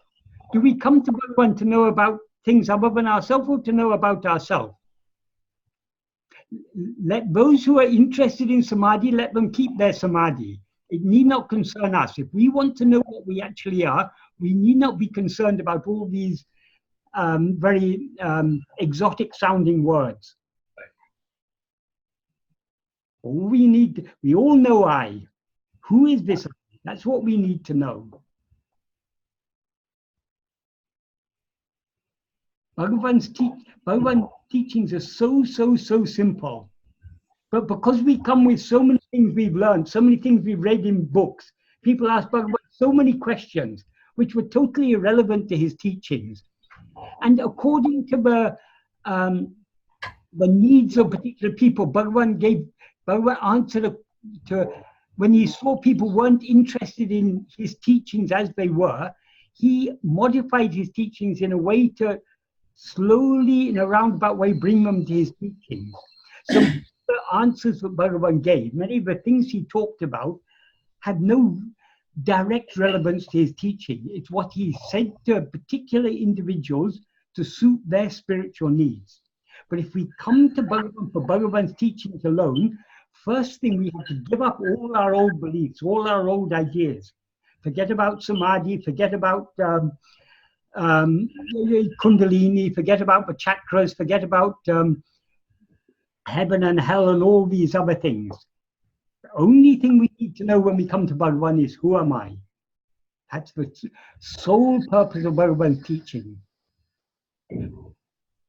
Do we come to Bhagavan to know about things other than ourselves or to know about ourselves? Let those who are interested in samadhi, let them keep their samadhi. It need not concern us. If we want to know what we actually are, we need not be concerned about all these very exotic sounding words. All we need, we all know I. Who is this I? That's what we need to know. Bhagavan's teachings are so simple. But because we come with so many things we've learned, so many things we've read in books, people ask Bhagavan so many questions which were totally irrelevant to his teachings. And according to the needs of particular people, Bhagavan answered to when he saw people weren't interested in his teachings as they were, he modified his teachings in a way to slowly, in a roundabout way, bring them to his teachings. So the answers that Bhagavan gave, many of the things he talked about, had no direct relevance to his teaching. It's what he said to particular individuals to suit their spiritual needs. But if we come to Bhagavan for Bhagavan's teachings alone, first thing we have to give up all our old beliefs, all our old ideas. Forget about samadhi, forget about kundalini, forget about the chakras, forget about heaven and hell and all these other things. The only thing we need to know when we come to Bhagavan is, who am I? That's the sole purpose of Bhagavan's teaching.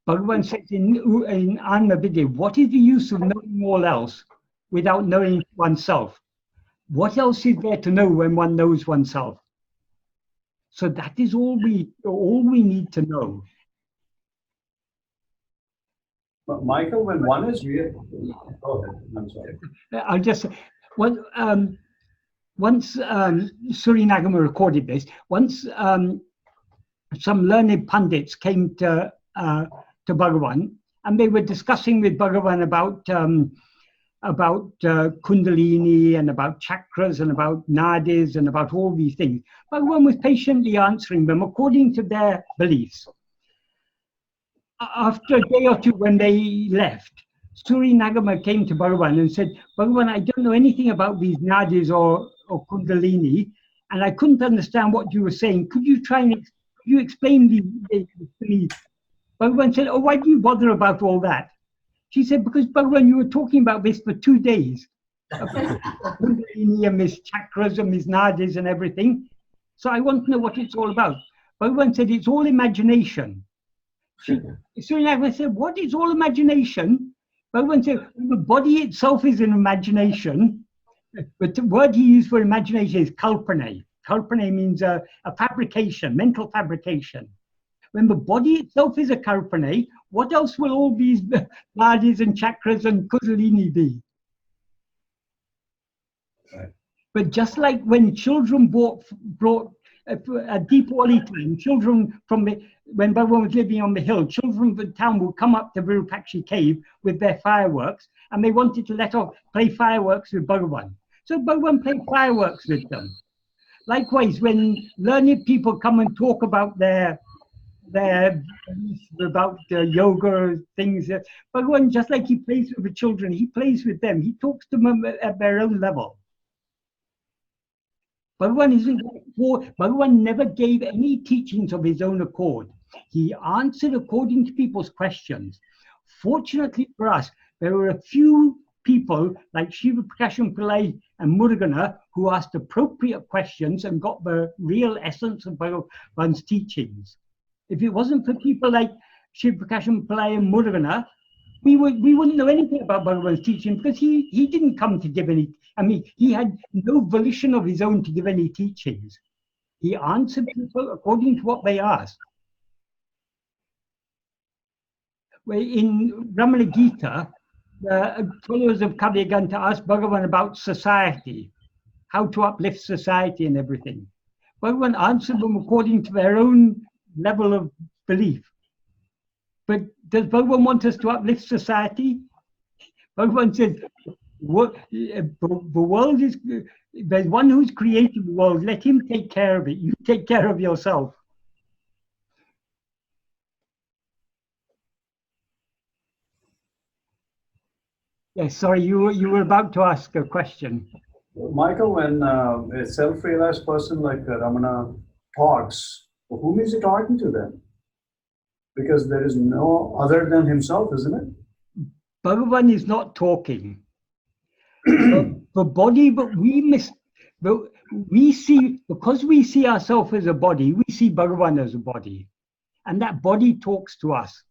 Bhagavan says in Anma Vidya, what is the use of knowing all else without knowing oneself? What else is there to know when one knows oneself? So that is all we need to know. But Michael, when one is real, go ahead. I'm sorry. I'll just once Sri Nagama recorded this. Once some learned pundits came to Bhagavan, and they were discussing with Bhagavan about kundalini and about chakras and about nadis and about all these things. Bhagavan was patiently answering them according to their beliefs. After a day or two, when they left, Sri Nagama came to Bhagavan and said, Bhagavan, I don't know anything about these nadis or kundalini, and I couldn't understand what you were saying. Could you explain these to me? Bhagavan said, oh, why do you bother about all that? She said, because Bhagavan, you were talking about this for 2 days. Kundalini and his chakras and his nadis and everything. So I want to know what it's all about. Bhagavan said, it's all imagination. Sri Nagama said, what is all imagination? Bhagavan said, the body itself is an imagination, but the word he used for imagination is kalpana. Kalpana means a fabrication, mental fabrication. When the body itself is a kalpana, what else will all these nadis and chakras and kundalini be? Right. But just like when children brought at Deepawali time, children when Bhagavan was living on the hill, children of the town would come up to Virupaksha cave with their fireworks, and they wanted to play fireworks with Bhagavan. So Bhagavan played fireworks with them. Likewise, when learned people come and talk about about yoga things, Bhagavan, just like he plays with the children, he plays with them. He talks to them at their own level. Bhagavan never gave any teachings of his own accord. He answered according to people's questions. Fortunately for us, there were a few people like Shiva Prakasham Pillai and Muruganā who asked appropriate questions and got the real essence of Bhagavan's teachings. If it wasn't for people like Shiva Prakasham Pillai and Muruganā, we wouldn't know anything about Bhagavan's teaching, because he didn't come to give any, he had no volition of his own to give any teachings. He answered people according to what they asked. In Ramana Gita, the followers of Kavyaganta asked Bhagavan about society, how to uplift society and everything. Bhagavan answered them according to their own level of belief. But does Bhagavan want us to uplift society? Bhagavan says, the world is, there's one who's created the world, let him take care of it. You take care of yourself. Yes, sorry, you were about to ask a question. Michael, when a self-realized person like Ramana talks, whom is he talking to then? Because there is no other than himself, isn't it? Bhagavan is not talking. The body, but we see, because we see ourselves as a body, we see Bhagavan as a body. And that body talks to us.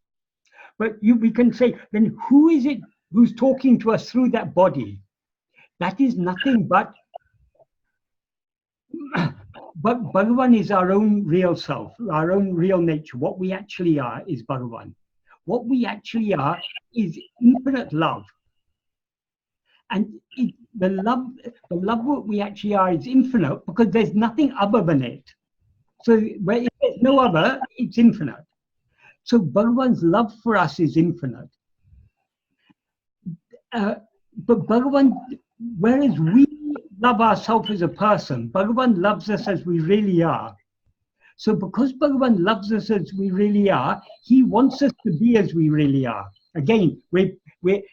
But we can say, then who is it who's talking to us through that body? That is nothing but Bhagavan is our own real self, our own real nature. What we actually are is Bhagavan. What we actually are is infinite love. And the love what we actually are is infinite because there's nothing other than it. So if there's no other, it's infinite. So Bhagavan's love for us is infinite. But Bhagavan, whereas we love ourselves as a person, Bhagavan loves us as we really are. So because Bhagavan loves us as we really are, he wants us to be as we really are. Again, when we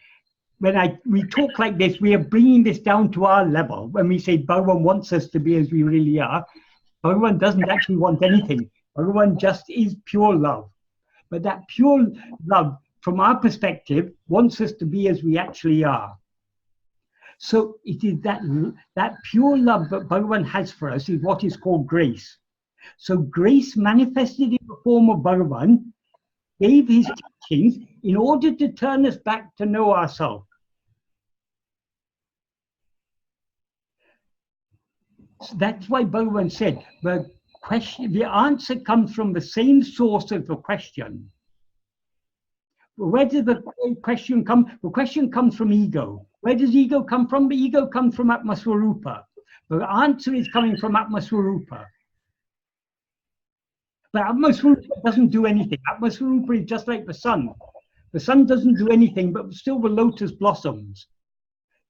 talk like this, we are bringing this down to our level. When we say Bhagavan wants us to be as we really are, Bhagavan doesn't actually want anything. Bhagavan just is pure love. But that pure love, from our perspective, wants us to be as we actually are. So it is that pure love that Bhagavan has for us is what is called grace. So grace manifested in the form of Bhagavan gave his teachings in order to turn us back to know ourselves. So that's why Bhagavan said the answer comes from the same source as the question. Where does the question come? The question comes from ego. Where does ego come from? The ego comes from Atmaswarupa. The answer is coming from Atmaswarupa. But Atmaswarupa doesn't do anything. Atmaswarupa is just like the sun. The sun doesn't do anything, but still the lotus blossoms.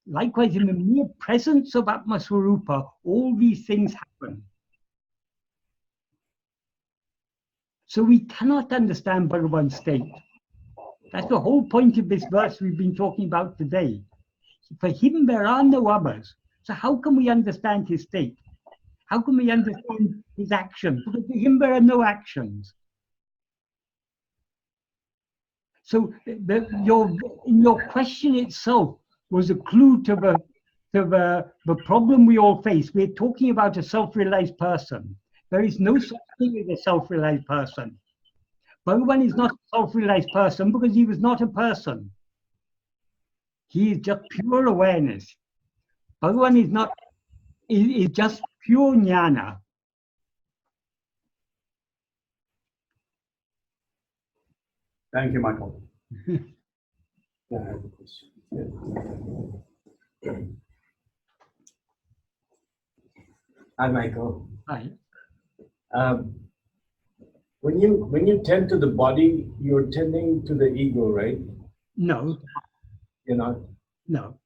Likewise, in the mere presence of Atmaswarupa, all these things happen. So we cannot understand Bhagavan's state. That's the whole point of this verse we've been talking about today. For him, there are no others. So how can we understand his state? How can we understand his actions? Because for him, there are no actions. So your question itself was a clue to the problem we all face. We're talking about a self-realized person. There is no such thing as a self-realized person. Bhagavan is not a self-realized person because he was not a person. He is just pure awareness. Bhagavan is just pure jnana. Thank you, Michael. I have a question. Hi, Michael. Hi. When you tend to the body, you're tending to the ego, right? No. You're not? No.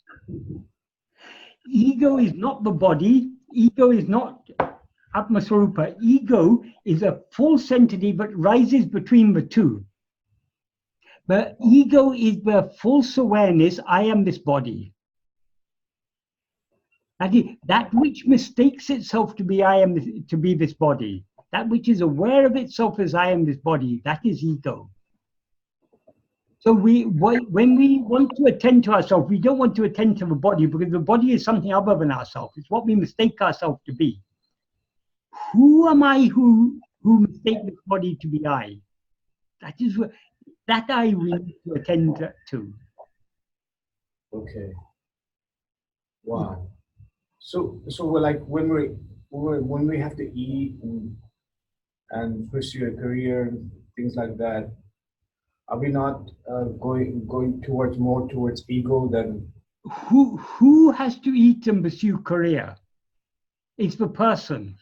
Ego is not the body. Ego is not Atmaswarupa. Ego is a false entity that rises between the two. The ego is the false awareness, I am this body. That which mistakes itself to be to be this body. That which is aware of itself as I am this body, that is ego. So when we want to attend to ourselves, we don't want to attend to the body because the body is something other than ourselves. It's what we mistake ourselves to be. Who am I who mistake this body to be I? That I we need to attend to. Okay. Wow. So like when we have to eat and pursue a career, things like that, are we not going more towards ego than? Who has to eat and pursue career? It's the person.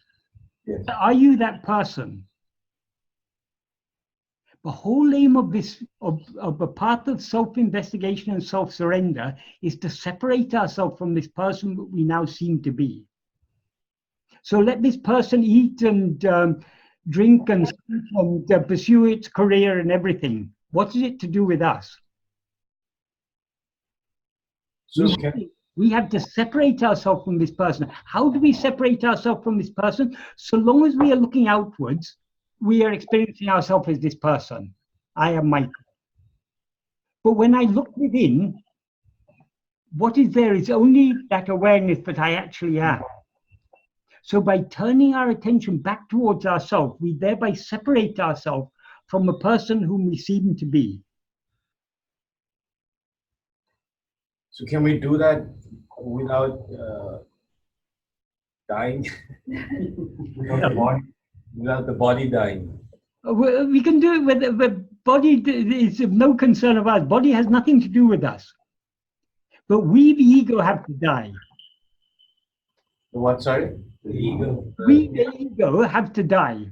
Yes. Are you that person? The whole aim of this, of a path of self-investigation and self-surrender, is to separate ourselves from this person that we now seem to be. So let this person eat and drink and sleep and pursue its career and everything. What is it to do with us? So We have to separate ourselves from this person. How do we separate ourselves from this person? So long as we are looking outwards, we are experiencing ourselves as this person. I am Michael. But when I look within, what is there is only that awareness that I actually am. So by turning our attention back towards ourselves, we thereby separate ourselves from a person whom we seem to be. So can we do that without dying? Without the body dying? We can do it with the body. Is of no concern of us. Body has nothing to do with us. But we, the ego, have to die. What, sorry? The ego. We, the ego, have to die.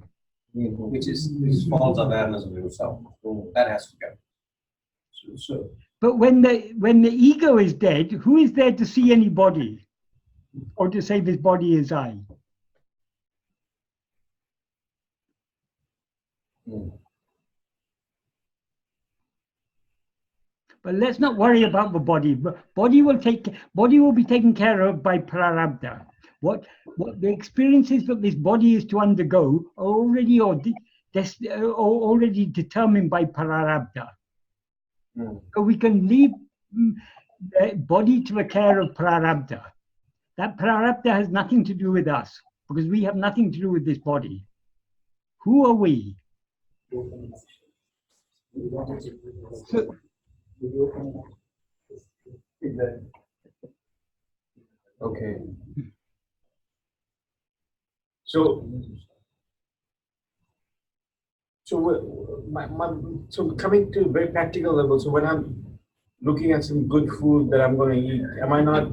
Which is false awareness of yourself. So that has to go. But when the ego is dead, who is there to see any body? Or to say this body is I? But let's not worry about the body. Body will be taken care of by prarabdha. What the experiences that this body is to undergo are already determined by prarabdha. So we can leave the body to the care of prarabdha. That prarabdha has nothing to do with us, because we have nothing to do with this body. Who are we? So, okay. So coming to a very practical level, so when I'm looking at some good food that I'm going to eat, am I not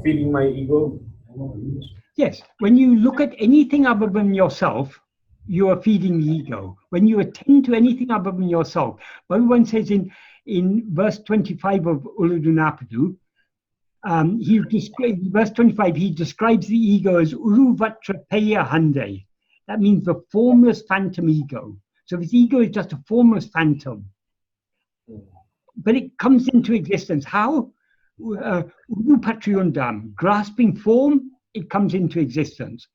feeding my ego? Yes, when you look at anything other than yourself, you are feeding the ego. When you attend to anything other than yourself, Bhagavan says in verse 25 of Uḷḷadu Nāṛpadu, verse 25, he describes the ego as uru-vatra-peya-hande. That means the formless phantom ego. So this ego is just a formless phantom. But it comes into existence. How? Uru-patriyundam, grasping form, it comes into existence.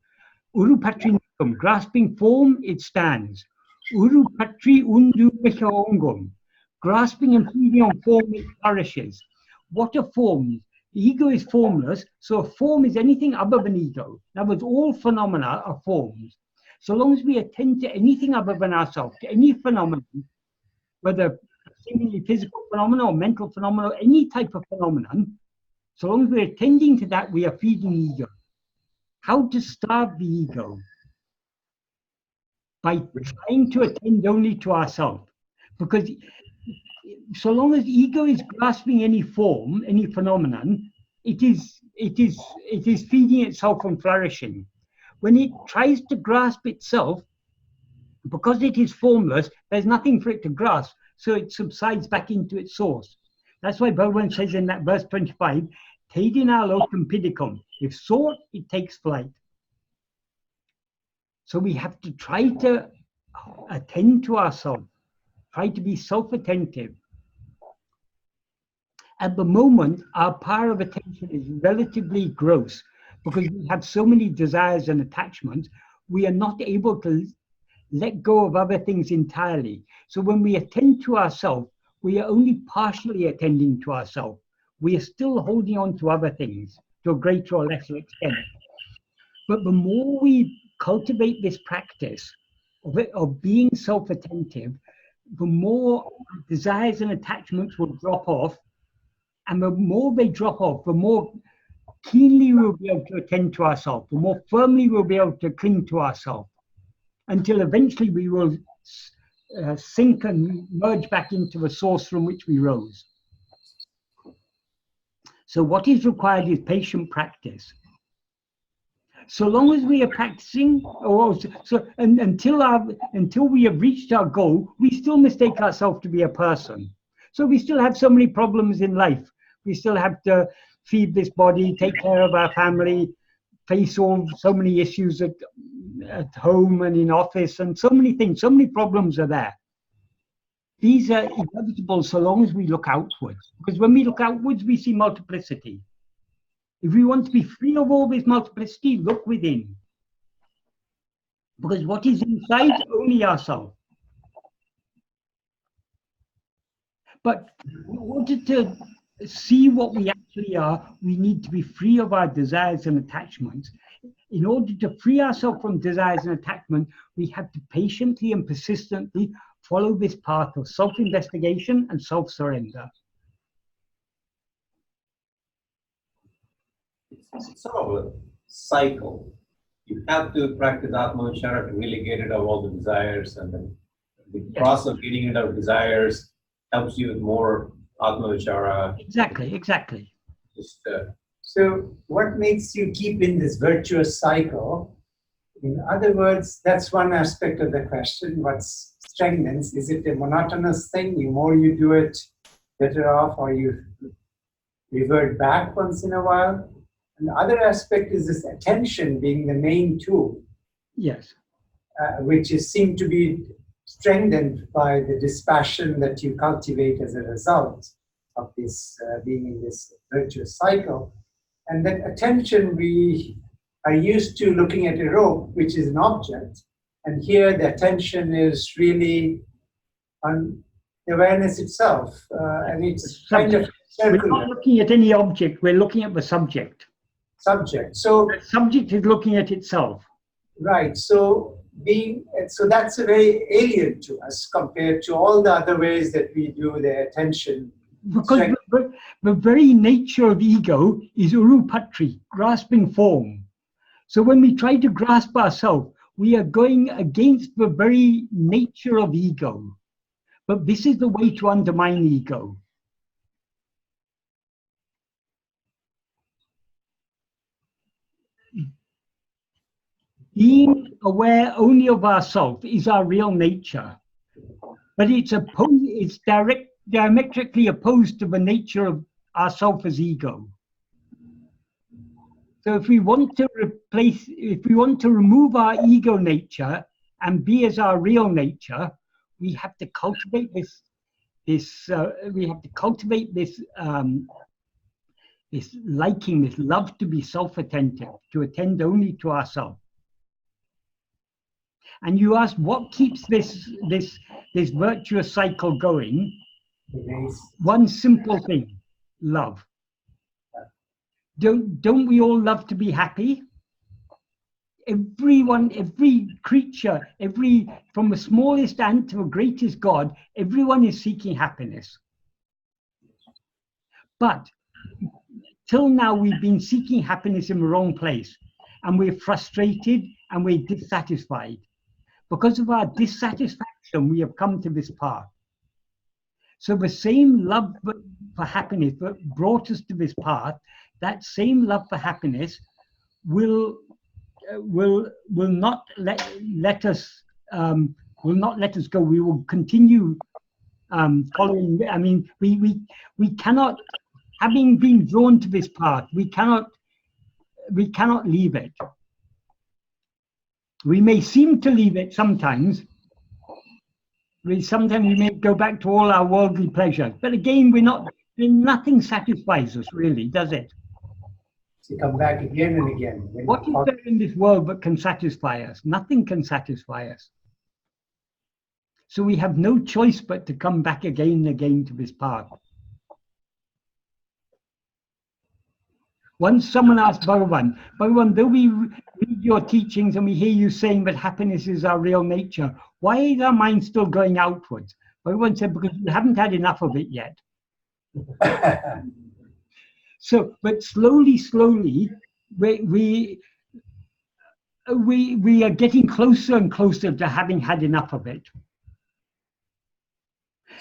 Uru-patrinukam, grasping form, it stands. Uru-patri-undu-mehaongam, grasping and feeding on form, it flourishes. What are forms? The ego is formless, so a form is anything other than ego. In other words, all phenomena are forms. So long as we attend to anything other than ourselves, to any phenomenon, whether seemingly physical phenomena or mental phenomena, or any type of phenomenon, so long as we're attending to that, we are feeding ego. How to starve the ego? By trying to attend only to ourselves. Because so long as ego is grasping any form, any phenomenon, it is feeding itself and flourishing. When it tries to grasp itself, because it is formless, there's nothing for it to grasp, so it subsides back into its source. That's why Bhagavan says in that verse 25, Tedinalotam pidikam, if sought, it takes flight. So we have to try to attend to ourselves, try to be self-attentive. At the moment, our power of attention is relatively gross because we have so many desires and attachments, we are not able to let go of other things entirely. So when we attend to ourselves, we are only partially attending to ourselves. We are still holding on to other things to a greater or lesser extent. But the more we cultivate this practice of being self-attentive, the more desires and attachments will drop off. And the more they drop off, the more keenly we'll be able to attend to ourselves, the more firmly we'll be able to cling to ourselves, until eventually we will sink and merge back into the source from which we rose. So what is required is patient practice. So long as we are practicing, until we have reached our goal, we still mistake ourselves to be a person. So we still have so many problems in life. We still have to feed this body, take care of our family, face so many issues at home and in office, and so many things, so many problems are there. These are inevitable so long as we look outwards. Because when we look outwards, we see multiplicity. If we want to be free of all this multiplicity, look within. Because what is inside? Only ourselves. But in order to see what we actually are, we need to be free of our desires and attachments. In order to free ourselves from desires and attachment, we have to patiently and persistently follow this path of self-investigation and self-surrender. It's sort of a cycle. You have to practice Atma-vichara to really get rid of all the desires, and then the process of getting rid of desires helps you with more Atma-vichara. Exactly. Just, So what makes you keep in this virtuous cycle? In other words, that's one aspect of the question. What strengthens? Is it a monotonous thing? The more you do it, better off, or you revert back once in a while? And the other aspect is this attention being the main tool. Yes. Which is seemed to be strengthened by the dispassion that you cultivate as a result of this being in this virtuous cycle. And that attention, we are used to looking at a rope, which is an object. And here the attention is really on awareness itself. And it's kind of circular. We're not looking at any object, we're looking at the subject. So the subject is looking at itself. Right. So that's a very alien to us compared to all the other ways that we do the attention. Because the very nature of ego is urupatri, grasping form. So when we try to grasp ourselves, we are going against the very nature of ego. But this is the way to undermine ego. Being aware only of ourselves is our real nature, but it's diametrically opposed to the nature of ourself as ego. So if we want to remove our ego nature and be as our real nature, we have to cultivate this liking, this love to be self-attentive, to attend only to ourselves. And you ask, what keeps this virtuous cycle going? One simple thing: love. Don't we all love to be happy? Everyone, every creature, from the smallest ant to the greatest God, everyone is seeking happiness. But till now, we've been seeking happiness in the wrong place, and we're frustrated and we're dissatisfied. Because of our dissatisfaction, we have come to this path. So the same love for happiness that brought us to this path, that same love for happiness will not let us go. We will continue following. I mean, we cannot, having been drawn to this path, we cannot leave it. We may seem to leave it sometimes. Sometimes we may go back to all our worldly pleasures, but again, nothing satisfies us really, does it? You come back again and again. What is there in this world that can satisfy us? Nothing can satisfy us. So we have no choice but to come back again and again to this path. Once someone asked Bhagavan, though we read your teachings and we hear you saying that happiness is our real nature, why is our mind still going outwards? Bhagavan said, because you haven't had enough of it yet. So, but slowly, we are getting closer and closer to having had enough of it.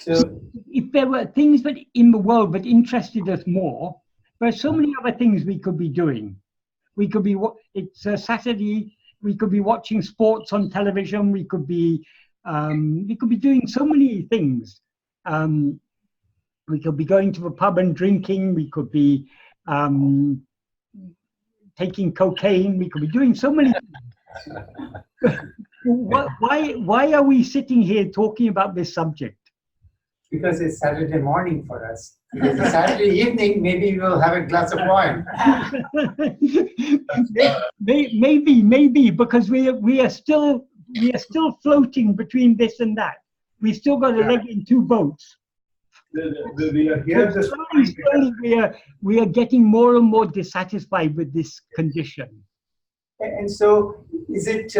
So if there were things in the world that interested us more, there are so many other things we could be doing. We could be, it's a Saturday, we could be watching sports on television, we could be doing so many things. We could be going to the pub and drinking, we could be taking cocaine, we could be doing so many things. Why are we sitting here talking about this subject? Because it's Saturday morning for us. If it's Saturday evening, maybe we'll have a glass of wine. maybe because we are still floating between this and that. We still got a leg in two boats. We are here this slowly we are getting more and more dissatisfied with this condition. And so, is it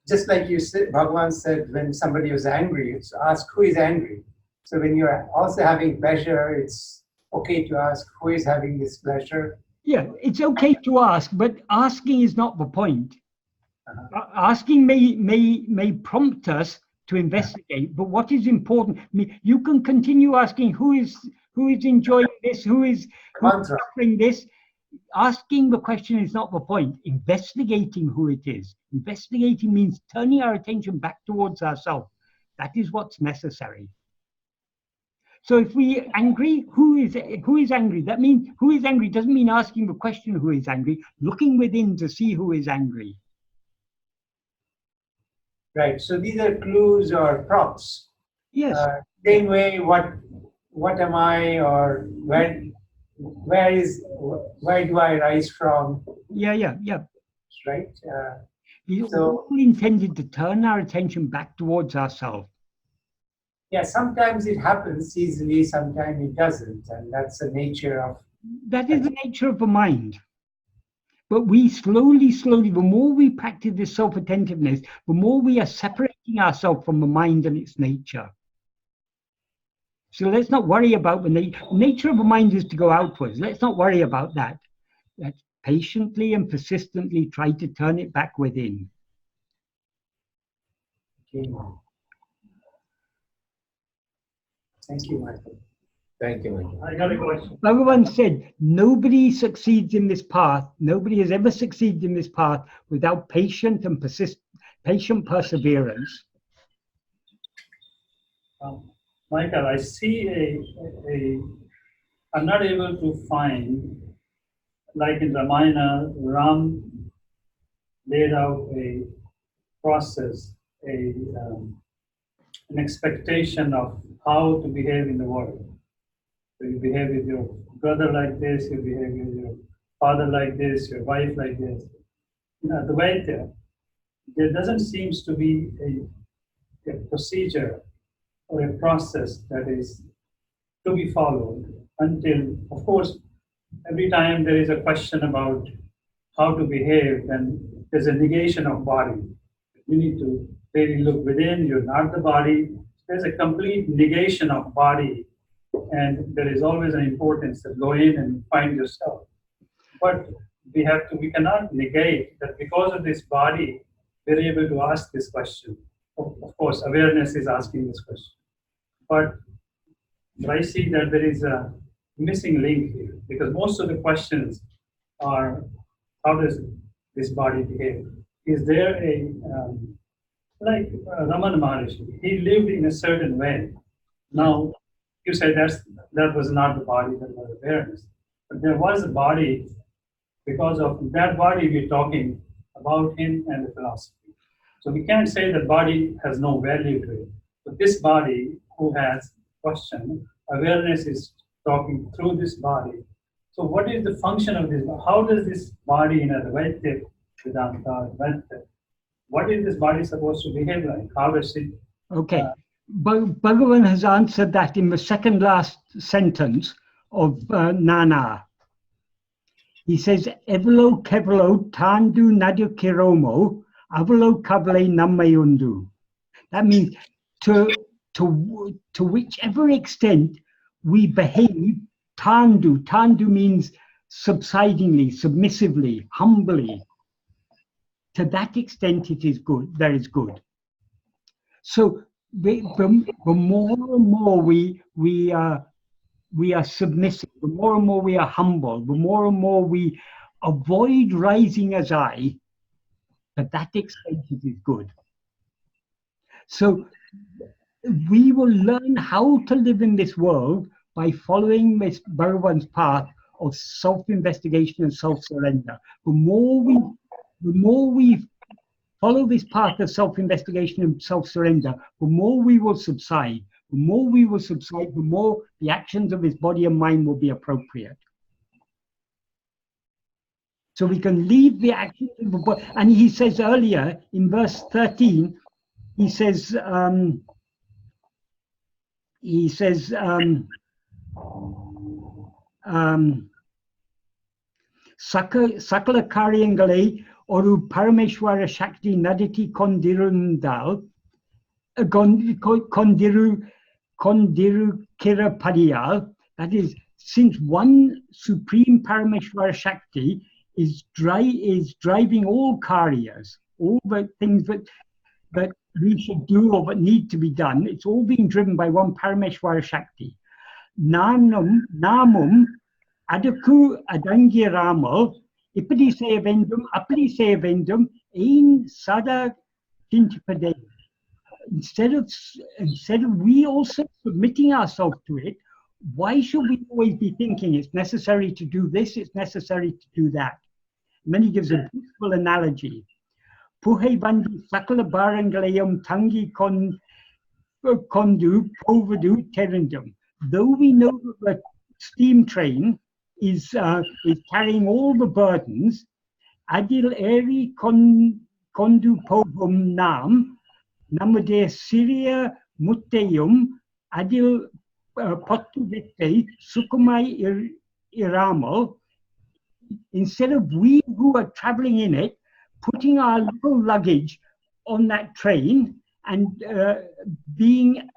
just like you said, Bhagavan said, when somebody was angry, it's ask who is angry. So when you're also having pleasure, it's okay to ask who is having this pleasure. Yeah, it's okay to ask, but asking is not the point. Asking may prompt us to investigate, but what is important, you can continue asking who is enjoying this, who is suffering this. Asking the question is not the point. Investigating who it is. Investigating means turning our attention back towards ourselves. That is what's necessary. So if we are angry, who is angry? That means who is angry doesn't mean asking the question who is angry, looking within to see who is angry. Right. So these are clues or prompts. Yes. Same way, what am I, or where do I rise from? Yeah. Right. It's all intended to turn our attention back towards ourselves. Yeah, sometimes it happens easily, sometimes it doesn't, and that's the nature of... That is the nature of the mind. But we slowly, the more we practice this self-attentiveness, the more we are separating ourselves from the mind and its nature. So let's not worry about the nature of the mind is to go outwards. Let's not worry about that. Let's patiently and persistently try to turn it back within. Okay. Thank you, Michael. Thank you, Michael. I got a question. Bhagavan said, nobody succeeds in this path. Nobody has ever succeeded in this path without patient perseverance. Michael, I see I'm not able to find, like in Ramayana, Ram laid out a process, an expectation of how to behave in the world. So you behave with your brother like this, you behave with your father like this, your wife like this. The way there doesn't seem to be a procedure or a process that is to be followed until, of course, every time there is a question about how to behave, then there's a negation of body. You need to really look within, you're not the body. There's a complete negation of body, and there is always an importance to go in and find yourself. But we cannot negate that because of this body, we're able to ask this question. Of course, awareness is asking this question. But I see that there is a missing link here, because most of the questions are, how does this body behave? Is there like Ramana Maharishi, he lived in a certain way. Now, you say that was not the body, that was awareness. But there was a body, because of that body we're talking about him and the philosophy. So we can't say that body has no value to it. But this body, who has question, awareness is talking through this body. So what is the function of this? How does this body in Advaita Vedanta, what is this body supposed to behave like? How does it? Okay, Bhagavan has answered that in the second last sentence of ṇanā. He says, "Evalo kevalo tāndu nadu kiromo, avalo kavale nammayundu." That means to whichever extent we behave, tāndu. Tāndu means subsidingly, submissively, humbly. To that extent, it is good. There is good. So the more and more we are submissive, the more and more we are humble, the more and more we avoid rising as I. Pathetic status is good. So we will learn how to live in this world by following Miss Bhagavan's path of self-investigation and self-surrender. The more we follow this path of self-investigation and self-surrender, the more we will subside. The more we will subside, the more the actions of his body and mind will be appropriate. So we can leave the actions of the body. And he says earlier in verse 13, he says, Sakala Karyangale Oru Parameshwara Shakti Naditi Kondirundal Kondiru Kira Padiyal. That is, since one supreme Parameshwara Shakti is driving all karyas, all the things that we should do or that need to be done, it's all being driven by one Parameshwara Shakti. Namum Adakku Adangiramal Ipadisayavendum Apalisayavendum Ain Sada Tintipade. Instead of we also submitting ourselves to it, why should we always be thinking it's necessary to do this, it's necessary to do that? And then he gives a beautiful analogy. Puhe bandi sakala barangalayam tangi kondu povadu terendum. Though we know that the steam train is carrying all the burdens, adil eri kondu povum nam namade Syria mutteyum adil pottu vitte sukumai iramal. Instead of we who are traveling in it, putting our little luggage on that train and being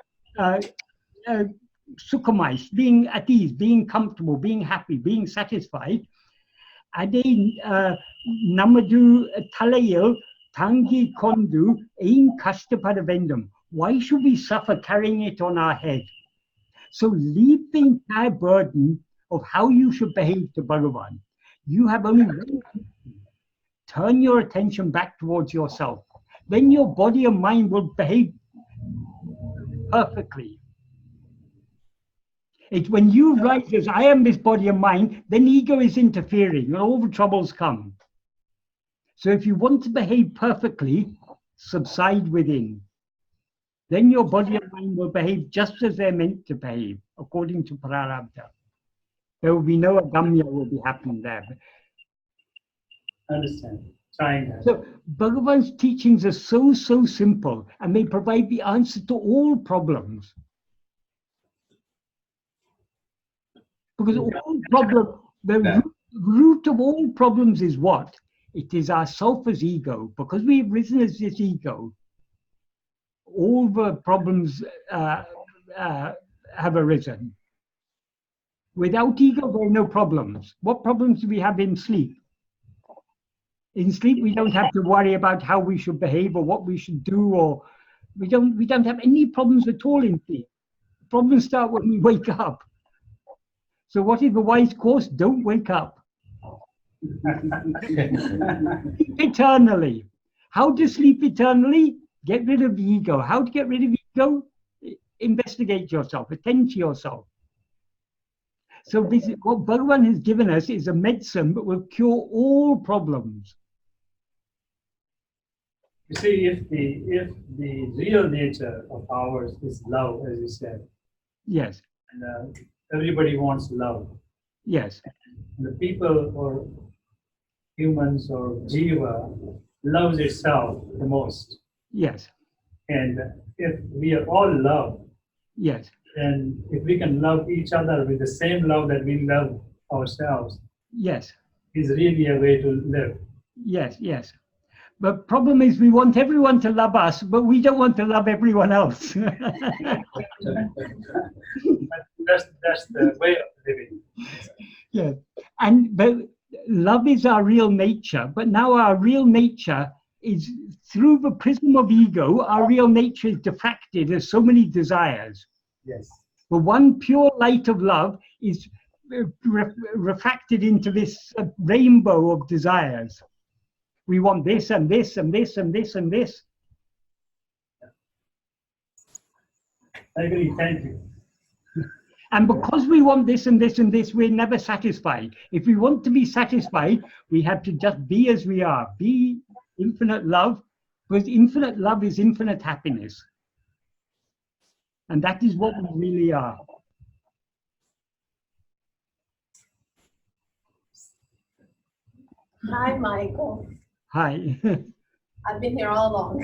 sukumais, being at ease, being comfortable, being happy, being satisfied. Ade namadu talayil tangi kondu ein kashtapadavendum. Why should we suffer carrying it on our head? So leave the entire burden of how you should behave to Bhagavan. You have only one. Turn your attention back towards yourself. Then your body and mind will behave perfectly. It's when you rise as I am this body and mind, then ego is interfering and all the troubles come. So if you want to behave perfectly, subside within. Then your body and mind will behave just as they're meant to behave, according to prarabdha. There will be no agamya will be happening there. Understand. Trying that. So Bhagavan's teachings are so simple, and they provide the answer to all problems. Because all problems, the root of all problems is what? It is ourself as ego. Because we've risen as this ego, all the problems have arisen. Without ego, there are no problems. What problems do we have in sleep? In sleep, we don't have to worry about how we should behave or what we should do, or we don't have any problems at all in sleep. Problems start when we wake up. So what is the wise course? Don't wake up. Sleep eternally. How to sleep eternally? Get rid of the ego. How to get rid of ego? Investigate yourself. Attend to yourself. So this is what Bhagavan has given us is a medicine that will cure all problems. You see, if the real nature of ours is love, as you said, Yes. and everybody wants love. Yes. The people or humans or jiva loves itself the most. Yes. And if we are all love, Yes. then if we can love each other with the same love that we love ourselves, Yes. is really a way to live. Yes. Yes. But problem is we want everyone to love us, but we don't want to love everyone else. But that's the way of living. Yes. But love is our real nature, but now our real nature is through the prism of ego, our real nature is diffracted as so many desires. Yes. The one pure light of love is refracted into this rainbow of desires. We want this and this and this and this and this. I agree. Thank you. And because we want this and this and this, we're never satisfied. If we want to be satisfied, we have to just be as we are. Be infinite love, because infinite love is infinite happiness. And that is what we really are. Hi, Michael. Hi. I've been here all along.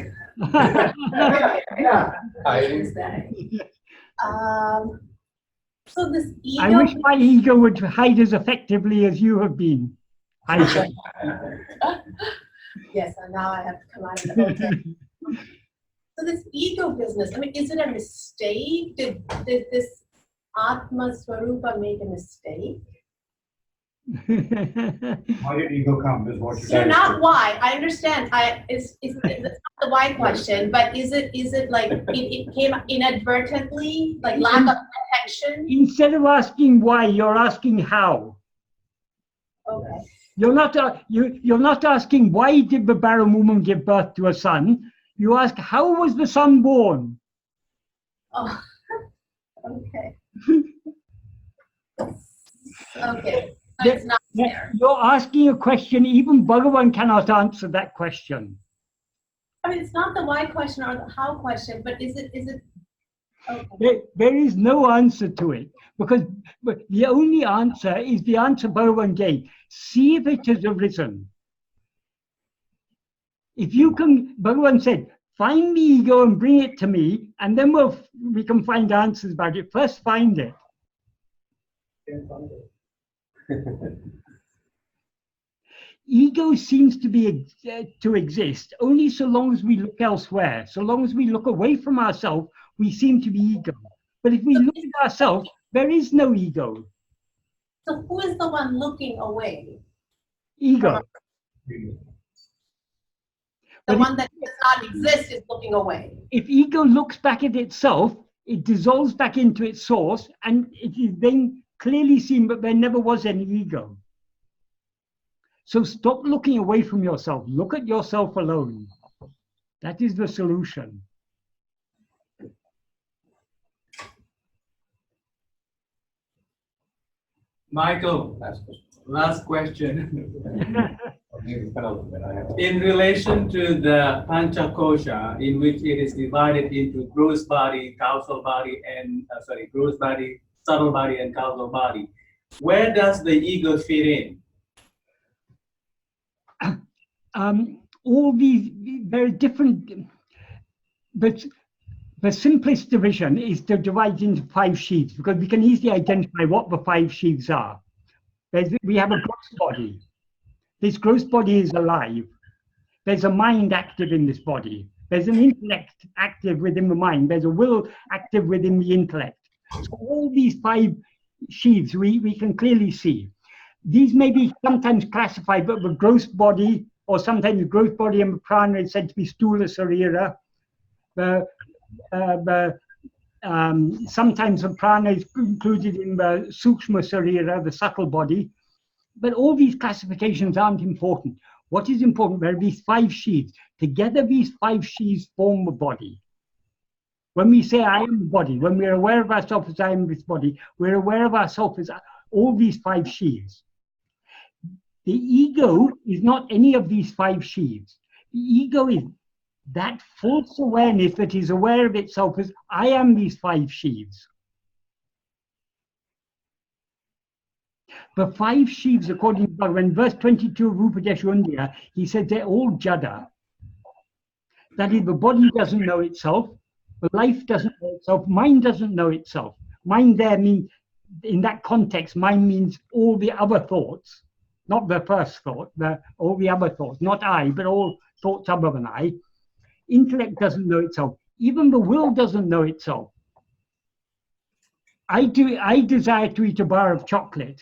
So this ego. I wish my ego would hide as effectively as you have been. Yes, and now I have to come out of the hotel. So this ego business, I mean, is it a mistake? Did this Atma Swarupa make a mistake? Why did ego come is what you're So saying. not why. I understand. It's not the why question, but is it like it came inadvertently, like lack of protection? Instead of asking why, you're asking how. Okay. You're not asking why did the barren woman give birth to a son. You ask how was the son born. Oh, okay. Okay. It's not fair. You're asking a question, even Bhagavan cannot answer that question. I mean, it's not the why question or the how question, but is it? Okay. There is no answer to it, because the only answer is the answer Bhagavan gave. See if it has arisen. If you can, Bhagavan said, find the ego and bring it to me, and then we can find answers about it. First find it. Ego seems to exist only so long as we look elsewhere. So long as we look away from ourselves, we seem to be ego. But if we look at ourselves, there is no ego. So who is the one looking away? Ego. The one that does not exist is looking away. If ego looks back at itself, it dissolves back into its source, and it is then clearly seen that there never was any ego. So stop looking away from yourself. Look at yourself alone. That is the solution. Michael, last question. In relation to the Panchakosha, in which it is divided into gross body, causal body, and gross body, subtle body, and causal body, where does the ego fit in? All these very different, but the simplest division is to divide into 5 sheaths, because we can easily identify what the 5 sheaths are. We have a gross body. This gross body is alive. There's a mind active in this body. There's an intellect active within the mind. There's a will active within the intellect. So all these 5 sheaths we can clearly see. These may be sometimes classified, but the gross body, or sometimes the gross body and the prana is said to be stula sarira. Sometimes the prana is included in the sukshma sarira, the subtle body. But all these classifications aren't important. What is important, there are these 5 sheaths. Together, these 5 sheaths form the body. When we say I am the body, when we're aware of ourselves as I am this body, we're aware of ourselves as all these 5 sheaths. The ego is not any of these 5 sheaths. The ego is that false awareness that is aware of itself as I am these 5 sheaths. The 5 sheaths, according to Bhagavan, verse 22 of Upadesha, he said they're all jada. That is, the body doesn't know itself, the life doesn't know itself, mind doesn't know itself. Mind there means, in that context, mind means all the other thoughts, not the first thought, all the other thoughts, not I, but all thoughts other than I. Intellect doesn't know itself. Even the will doesn't know itself. I desire to eat a bar of chocolate.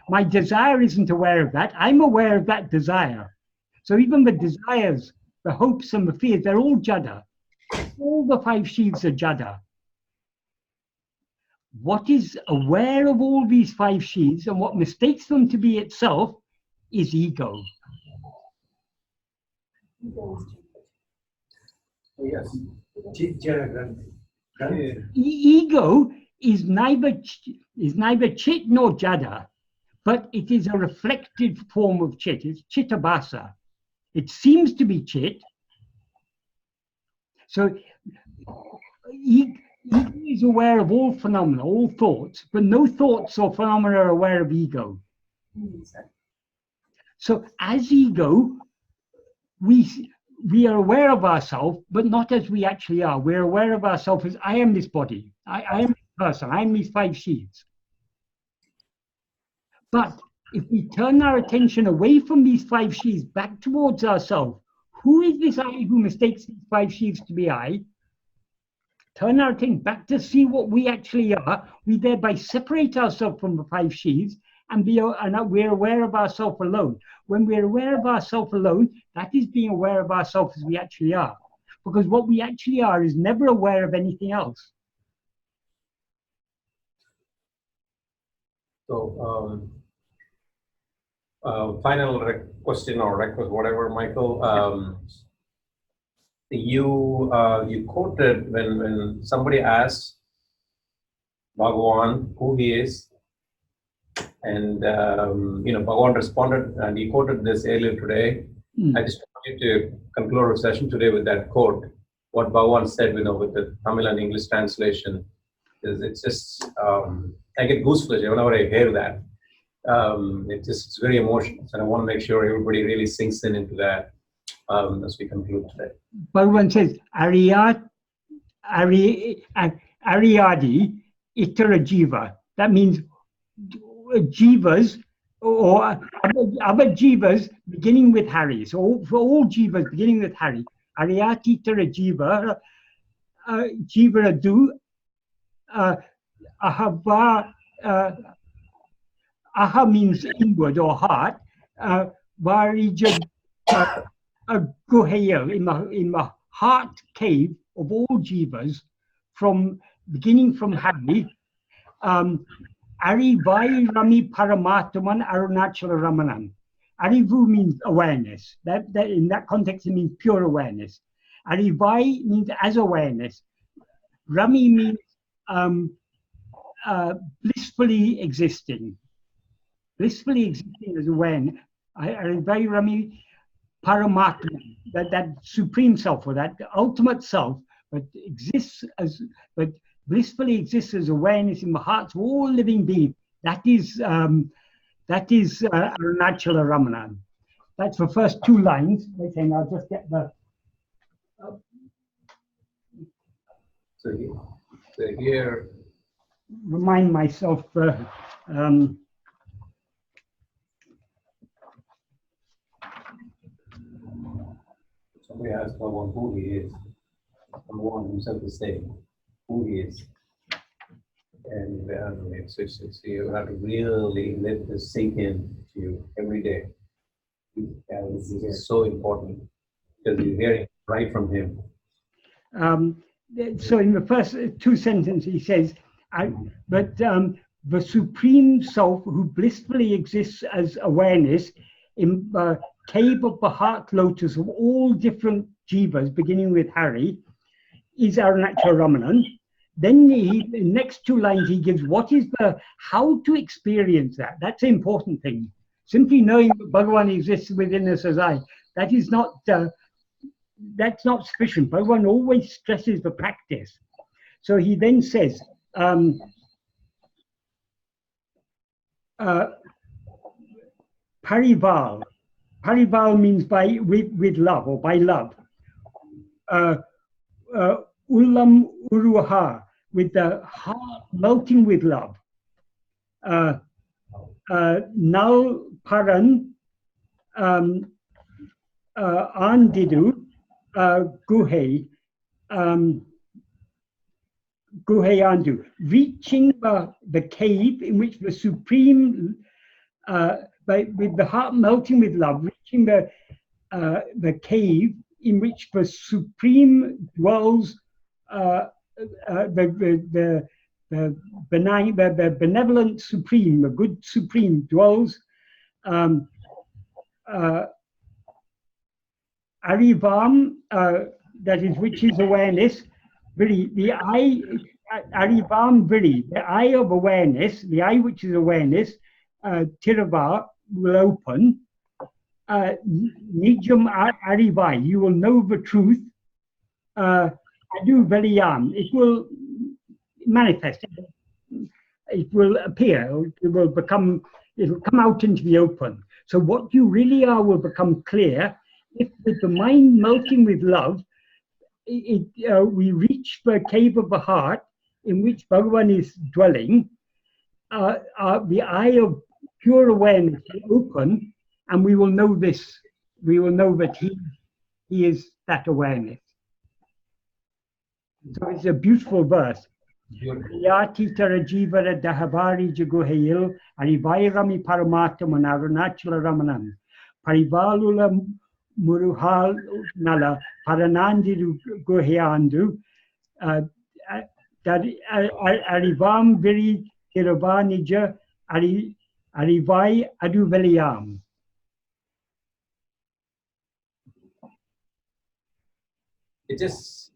My desire isn't aware of that. I'm aware of that desire. So even the desires, the hopes and the fears, they're all jada. All the 5 sheaths are jada. what is aware of all these five sheaths and what mistakes them to be itself is ego. Yes. Ego is neither chit nor jada, but it is a reflected form of chit. It's chittabhasa. It seems to be chit. So ego is aware of all phenomena, all thoughts, but no thoughts or phenomena are aware of ego. So as ego, we are aware of ourselves, but not as we actually are. We're aware of ourselves as I am this body, I am this person, I am these five sheaths. But if we turn our attention away from these five sheaths back towards ourselves, who is this I who mistakes these five sheaths to be I? Turn our attention back to see what we actually are. We thereby separate ourselves from the five sheaths and we're aware of ourselves alone. When we're aware of ourselves alone, that is being aware of ourselves as we actually are. Because what we actually are is never aware of anything else. So, final question or request, whatever, Michael. You quoted when somebody asked Bhagavan who he is, and Bhagavan responded, and he quoted this earlier today. I just want you to conclude our session today with that quote. What Bhagavan said, with the Tamil and English translation, it's just I get goosebumps whenever I hear that. It's very emotional, and I want to make sure everybody really sinks into that as we conclude today. Bhagavan says, aṛiyādi ittara jiva. That means jivas or other jivas beginning with Hari. So for all jivas beginning with Hari, aṛiyāti ittara jiva, jivaradu, ahava, aha means inward or heart, varija guheya, in the heart cave of all jivas, beginning from Hari, Arivai Rami Paramatman Arunachala Ramanam. Arivu means awareness. That in that context it means pure awareness. Arivai means as awareness. Rami means blissfully existing. Blissfully existing as awareness. Arivai Rami Paramatman. That supreme self or that ultimate self, but blissfully exists as awareness in the hearts of all living beings. That is Arunachala Ramana. That's the first two lines. Wait a second, I'll just get the. So here. Remind myself. Somebody asked Bhagavan who he is. Bhagavan himself is saying who he is. And you have to really let this sink in to you every day. This is so important because you're hearing right from him. So in the first two sentences he says, but the supreme self who blissfully exists as awareness in the cave of the heart lotus of all different jivas, beginning with Hari, is Arunachala Ramanan. Then the next two lines he gives how to experience that. That's the important thing. Simply knowing that Bhagavan exists within us as I, that is not that's not sufficient. Bhagavan always stresses the practice. So he then says, parival. Parival means with love or by love. Ulam uruha, with the heart melting with love. Nal paran andidu guhe andu, reaching the cave in which the supreme, with the heart melting with love, reaching the cave in which the supreme dwells, the benign, the benevolent supreme, the good supreme dwells. Arivam, that is, which is awareness. Viri, the eye, Arivam Viri, the eye of awareness, the eye which is awareness, Tirava will open. Nijam Arivai, you will know the truth. Adu Veliyam, it will manifest, it will appear, it will come out into the open. So what you really are will become clear. If with the mind melting with love, we reach the cave of the heart in which Bhagavan is dwelling, the eye of pure awareness will open, and we will know this. We will know that he is that awareness. So it's a beautiful verse. Yati tarajivara dahavari jaguhayil arivairami paramatamana arunachala ramanam parivalula muruhal nala paranandiru guhyandu arivam viri tiravanija arivai aduveliyam. It is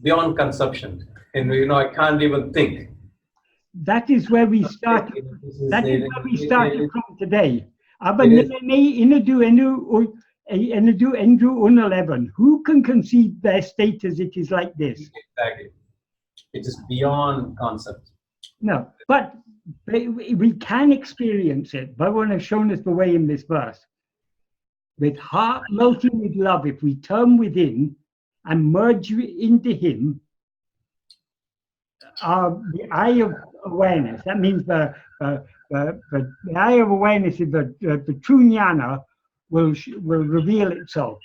beyond conception, and I can't even think. That is where we started. That is where we started from today. Inadu Endru Uṇ11. Who can conceive their state as it is like this? Exactly. It is beyond concept. No, but we can experience it. Bhagavan has shown us the way in this verse. With heart melting with love, if we turn within and merge into him, the eye of awareness, that means the eye of awareness is the true ஞாna will reveal itself.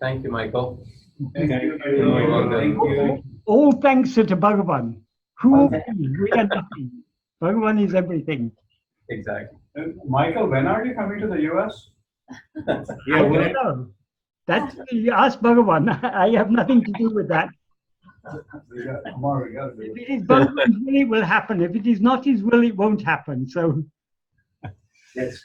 Thank you, Michael. Thank you. All thanks to Bhagavan. Who are we? We are nothing. Bhagavan is everything. Exactly. Michael, when are you coming to the US? I don't know. That's, you ask Bhagavan. I have nothing to do with that. If it is Bhagavan's will, it will happen. If it is not his will, it won't happen. So. Yes.